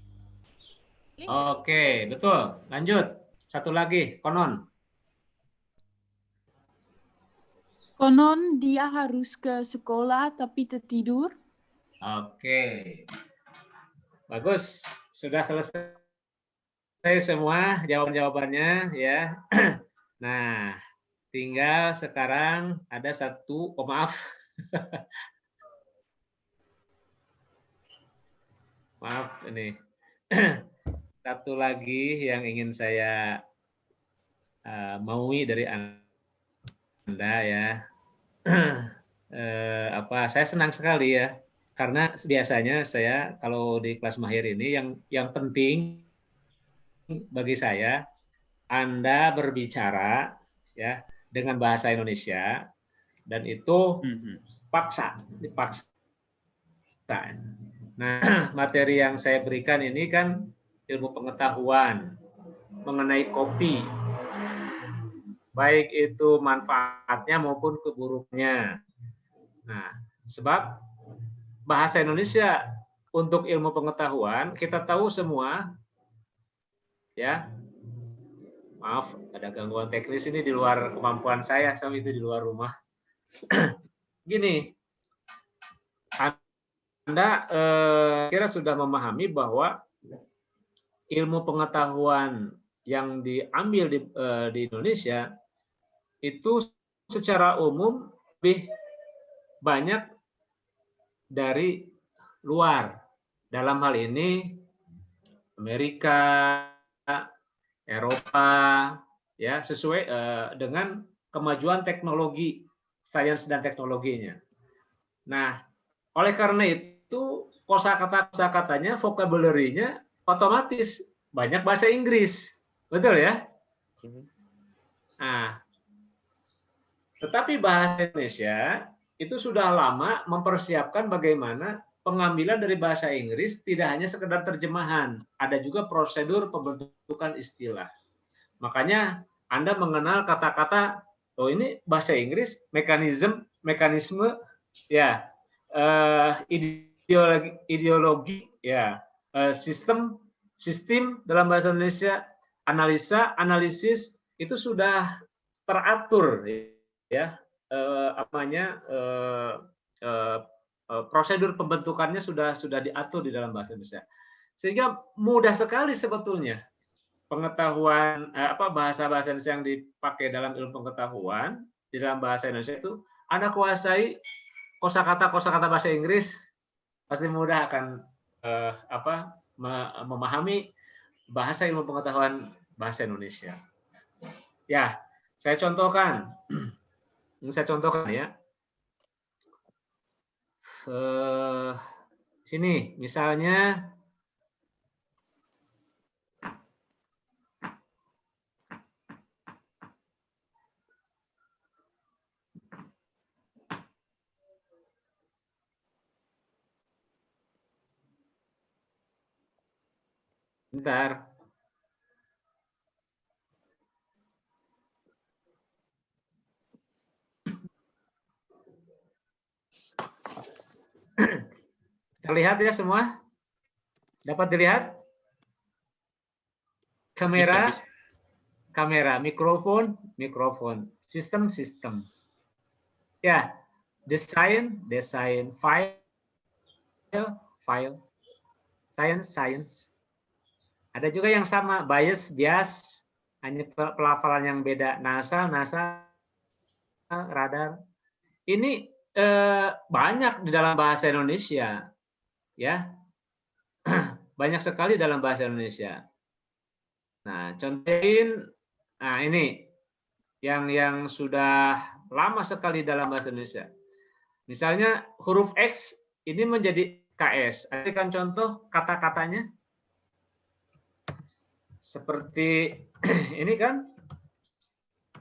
Oke, betul. Lanjut. Satu lagi, konon. Konon dia harus ke sekolah tapi tertidur. Oke. Bagus. Sudah selesai semua jawaban-jawabannya ya. Nah, tinggal sekarang ada satu, oh maaf. Maaf ini. Satu lagi yang ingin saya maui dari Anda ya. Saya senang sekali ya, karena biasanya saya kalau di kelas mahir ini yang penting bagi saya Anda berbicara ya dengan bahasa Indonesia dan itu dipaksa. Nah, materi yang saya berikan ini kan ilmu pengetahuan mengenai kopi, baik itu manfaatnya maupun keburuknya. Nah, sebab bahasa Indonesia untuk ilmu pengetahuan kita tahu semua, ya. Maaf, ada gangguan teknis ini di luar kemampuan saya, sama itu di luar rumah. Gini, Anda kira sudah memahami bahwa ilmu pengetahuan yang diambil di Indonesia itu secara umum lebih banyak dari luar. Dalam hal ini Amerika, Eropa, ya sesuai dengan kemajuan teknologi, sains dan teknologinya. Nah, oleh karena itu kosakata-kosakatanya, vocabulary-nya otomatis banyak bahasa Inggris, betul ya? Nah, tetapi bahasa Indonesia itu sudah lama mempersiapkan bagaimana pengambilan dari bahasa Inggris tidak hanya sekedar terjemahan, ada juga prosedur pembentukan istilah. Makanya Anda mengenal kata-kata, oh ini bahasa Inggris, mekanisme, ya, ideologi, ya, sistem dalam bahasa Indonesia, analisa, analisis itu sudah teratur, ya, prosedur pembentukannya sudah diatur di dalam bahasa Indonesia, sehingga mudah sekali sebetulnya pengetahuan bahasa-bahasa Indonesia yang dipakai dalam ilmu pengetahuan di dalam bahasa Indonesia itu Anda kuasai kosakata bahasa Inggris, pasti mudah akan memahami bahasa ilmu pengetahuan bahasa Indonesia. Ya, saya contohkan. Ini saya contohkan ya. Sini misalnya bentar. Terlihat ya semua? Dapat dilihat? Kamera, bisa. Kamera, mikrofon, sistem. Ya, desain, file, science. Ada juga yang sama, bias, hanya pelafalan yang beda. NASA, radar. Ini banyak di dalam bahasa Indonesia, ya. Banyak sekali dalam bahasa Indonesia. Nah, contohin, nah ini yang sudah lama sekali dalam bahasa Indonesia. Misalnya huruf X ini menjadi KS. Kan contoh kata-katanya seperti ini kan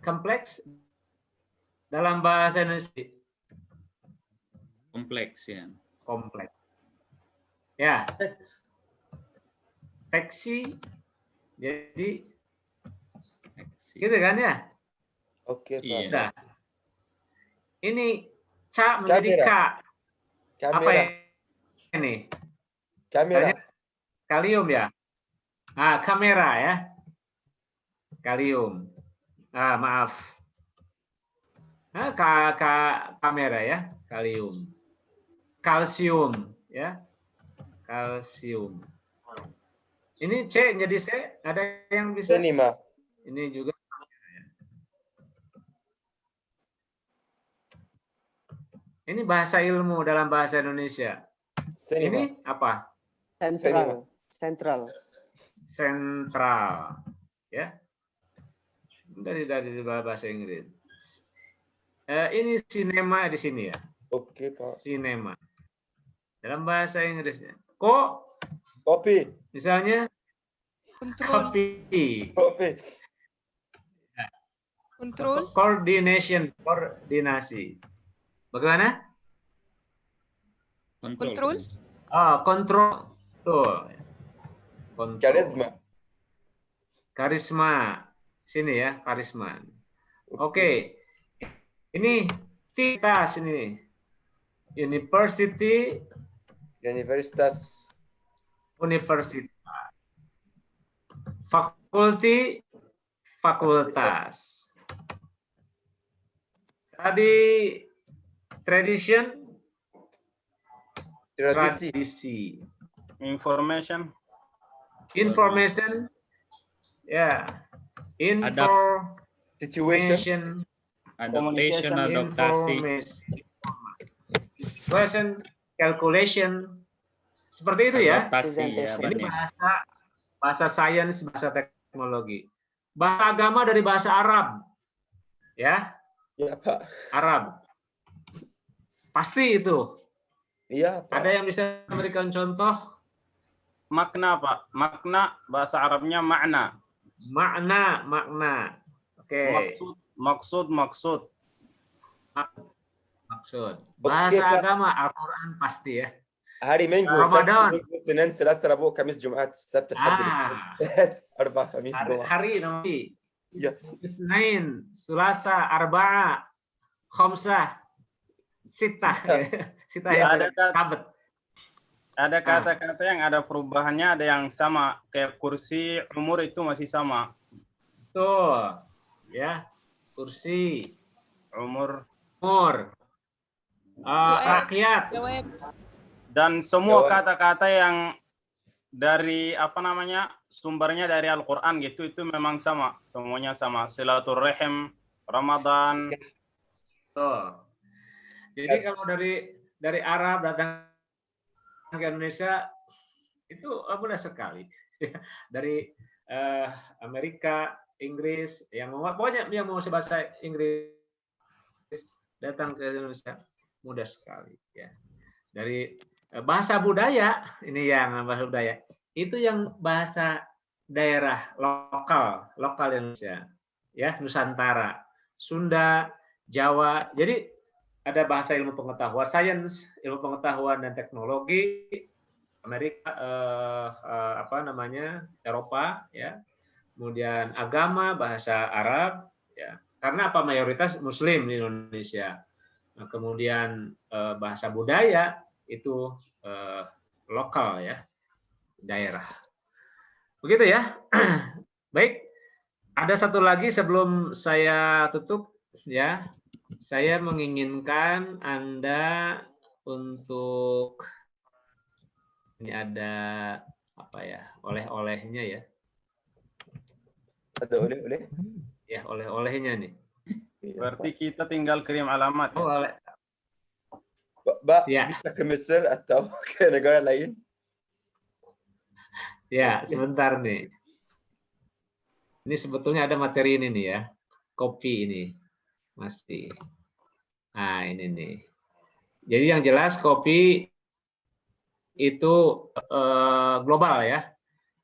kompleks dalam bahasa Indonesia. Kompleks ya. Kompleks. Ya. Teksi. Jadi gitu kan ya? Oke, Pak. Iya. Ini ca menjadi Kamera. ka. Kamera. Apa ini? Kamera. Kalium ya? Ah, kamera ya. Kalium. Ah, maaf. Kamera ya, kalium. Kalsium ya. Kalsium. Ini C jadi C, ada yang bisa? Senima. Ini juga. Ini bahasa ilmu dalam bahasa Indonesia. Senima. Ini apa? Sentral. Sentral. Sentral. Ya. Dari bahasa Inggris. Ini sinema di sini ya. Oke, Pak. Sinema. Dalam bahasa Inggrisnya. Kopi. Misalnya. Control. Kopi. Control. Coordination. Koordinasi. Bagaimana? Control. Kontrol. Tuh. Kontrol. Karisma. Karisma. Sini ya, karisma. Oke. Ini Universitas ini. University. Universitas. Universitas. Fakulti. Fakultas. Tadi tradition. Tradisi. Information. Information. Ya. Situation. Adaptation, adaptasi. Question, calculation. Seperti itu ya. Adaptasi ya. Ini bahasa sains, bahasa teknologi. Bahasa agama dari bahasa Arab. Ya. Ya, Pak. Arab. Pasti itu. Iya, Pak. Ada yang bisa memberikan contoh? Makna, Pak. Makna bahasa Arabnya makna. Makna. Oke. Maksud. Maksud. Bahasa agama Al-Quran pasti ya. Hari Minggu, Ramadan. Senin, Selasa, Rabu, Kamis, Jumat, Sabtu, Ahad, Arba, Kamis, Hari nanti. Ya. Isnin, Selasa, Arba'a, Khamsah, Sitah. Sitah ya. Ada kata-kata yang ada perubahannya, ada yang sama. Kayak kursi, umur itu masih sama. Tuh. Ya. Kursi. Umur. Rakyat. Dan semua kata-kata yang dari sumbernya dari Al-Quran gitu, itu memang sama. Semuanya sama. Silaturrahim, Ramadan. Tuh. Jadi kalau dari Arab datang ke Indonesia itu mudah sekali. Dari Amerika, Inggris, pokoknya yang mau bahasa Inggris datang ke Indonesia mudah sekali ya. Dari bahasa budaya, ini yang bahasa budaya, itu yang bahasa daerah lokal Indonesia ya, Nusantara, Sunda, Jawa. Jadi ada bahasa ilmu pengetahuan, sains, ilmu pengetahuan dan teknologi, Amerika, Eropa ya. Kemudian agama, bahasa Arab ya. Karena mayoritas Muslim di Indonesia. Nah, kemudian bahasa budaya itu lokal ya, daerah. Begitu ya. Baik. Ada satu lagi sebelum saya tutup ya. Saya menginginkan Anda untuk ini ada oleh-olehnya ya. Ada oleh-oleh? Ya, oleh-olehnya nih. Berarti kita tinggal kirim alamat. Ya? Ya. Bisa ke Mesir atau ke negara lain? Ya, sebentar nih. Ini sebetulnya ada materi ini nih ya. Kopi ini. Masih. Nah, ini nih. Jadi yang jelas kopi itu global ya.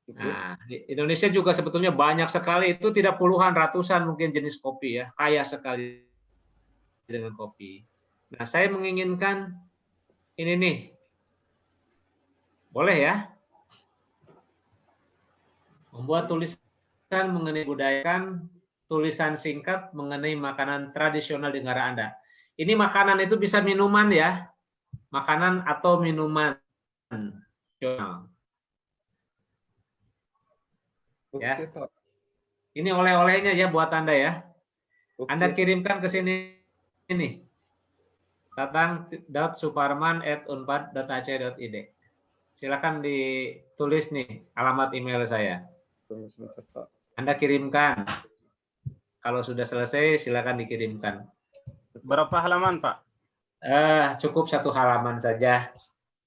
Nah, di Indonesia juga sebetulnya banyak sekali, itu tidak puluhan, ratusan mungkin jenis kopi ya, kaya sekali dengan kopi. Nah, saya menginginkan ini nih. Boleh ya? Membuat tulisan mengenai budaya, tulisan singkat mengenai makanan tradisional di negara Anda. Ini makanan itu bisa minuman ya. Makanan atau minuman. Ya. Ini oleh-olehnya ya buat Anda ya. Anda kirimkan ke sini ini. tatang.suparman@unpad.ac.id. Silakan ditulis nih alamat email saya. Anda kirimkan. Kalau sudah selesai silakan dikirimkan. Berapa halaman, Pak? Cukup 1 halaman saja.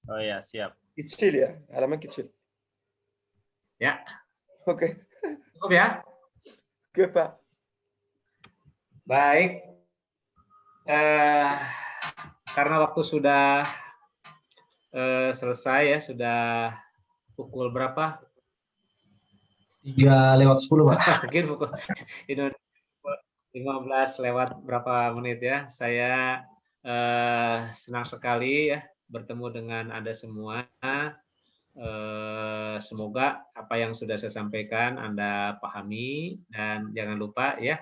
Oh ya, siap. Kecil ya, halaman kecil. Ya. Oke. Cukup ya? Oke, Pak. Baik. Karena waktu sudah selesai ya, sudah pukul berapa? 3:10, Pak. Mungkin pukul 15 lewat berapa menit ya. Saya senang sekali ya bertemu dengan Anda semua. Semoga apa yang sudah saya sampaikan Anda pahami, dan jangan lupa ya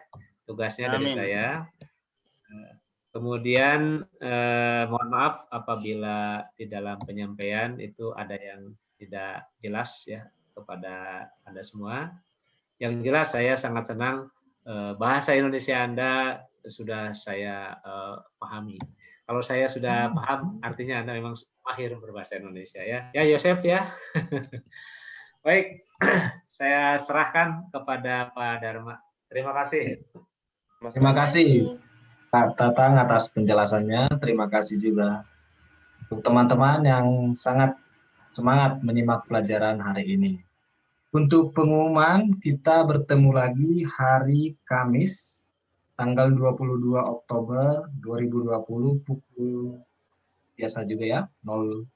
tugasnya dari saya. Kemudian mohon maaf apabila di dalam penyampaian itu ada yang tidak jelas ya kepada Anda semua. Yang jelas saya sangat senang bahasa Indonesia Anda sudah saya pahami. Kalau saya sudah paham, artinya Anda memang mahir berbahasa Indonesia ya. Ya Yosef ya. Baik, saya serahkan kepada Pak Dharma. Terima kasih. Terima kasih Pak Tatang atas penjelasannya. Terima kasih juga untuk teman-teman yang sangat semangat menyimak pelajaran hari ini. Untuk pengumuman, kita bertemu lagi hari Kamis tanggal 22 Oktober 2020 pukul biasa juga ya 00.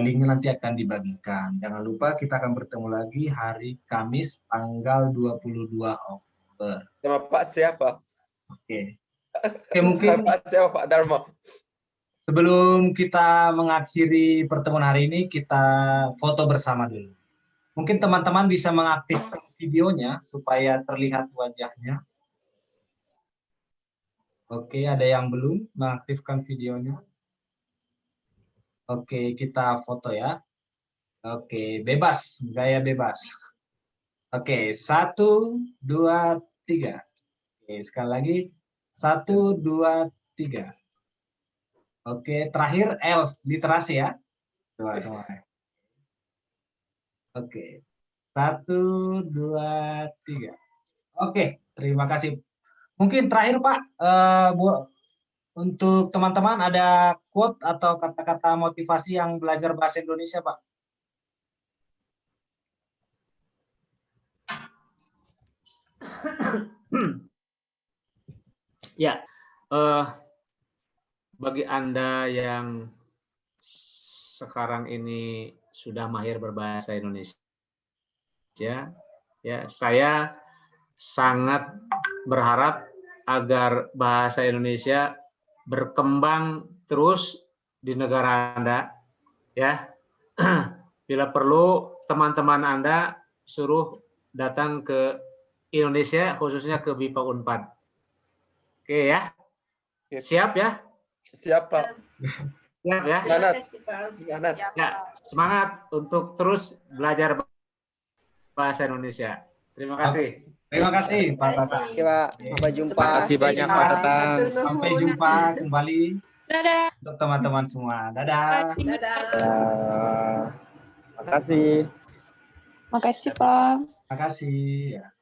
Linknya nanti akan dibagikan. Jangan lupa kita akan bertemu lagi hari Kamis tanggal 22 Oktober. Nama Pak siapa? Oke, mungkin Pak siapa Pak Dharma? Sebelum kita mengakhiri pertemuan hari ini, kita foto bersama dulu. Mungkin teman-teman bisa mengaktifkan videonya supaya terlihat wajahnya. Oke, ada yang belum mengaktifkan videonya? Oke, kita foto ya. Oke, bebas, gaya bebas. Oke, 1, 2, 3. Oke, sekali lagi. 1, 2, 3. Oke, terakhir else, literasi ya. Coba semua. Oke, 1, 2, 3. Oke, terima kasih. Mungkin terakhir Pak, untuk teman-teman ada quote atau kata-kata motivasi yang belajar bahasa Indonesia, Pak? Ya, bagi Anda yang sekarang ini sudah mahir berbahasa Indonesia, ya, saya sangat berharap agar bahasa Indonesia berkembang terus di negara Anda, ya. Bila perlu teman-teman Anda suruh datang ke Indonesia, khususnya ke BIPA Unpad. Oke ya, siap ya? Siap Pak. Siap ya? Ya, semangat untuk terus belajar bahasa Indonesia. Terima kasih. Terima kasih Pak Tatang. Sampai jumpa. Terima kasih banyak Pak Tatang. Sampai jumpa kembali. Dadah. Untuk teman-teman semua. Dadah. Terima kasih. Makasih Pak. Terima kasih. Ya.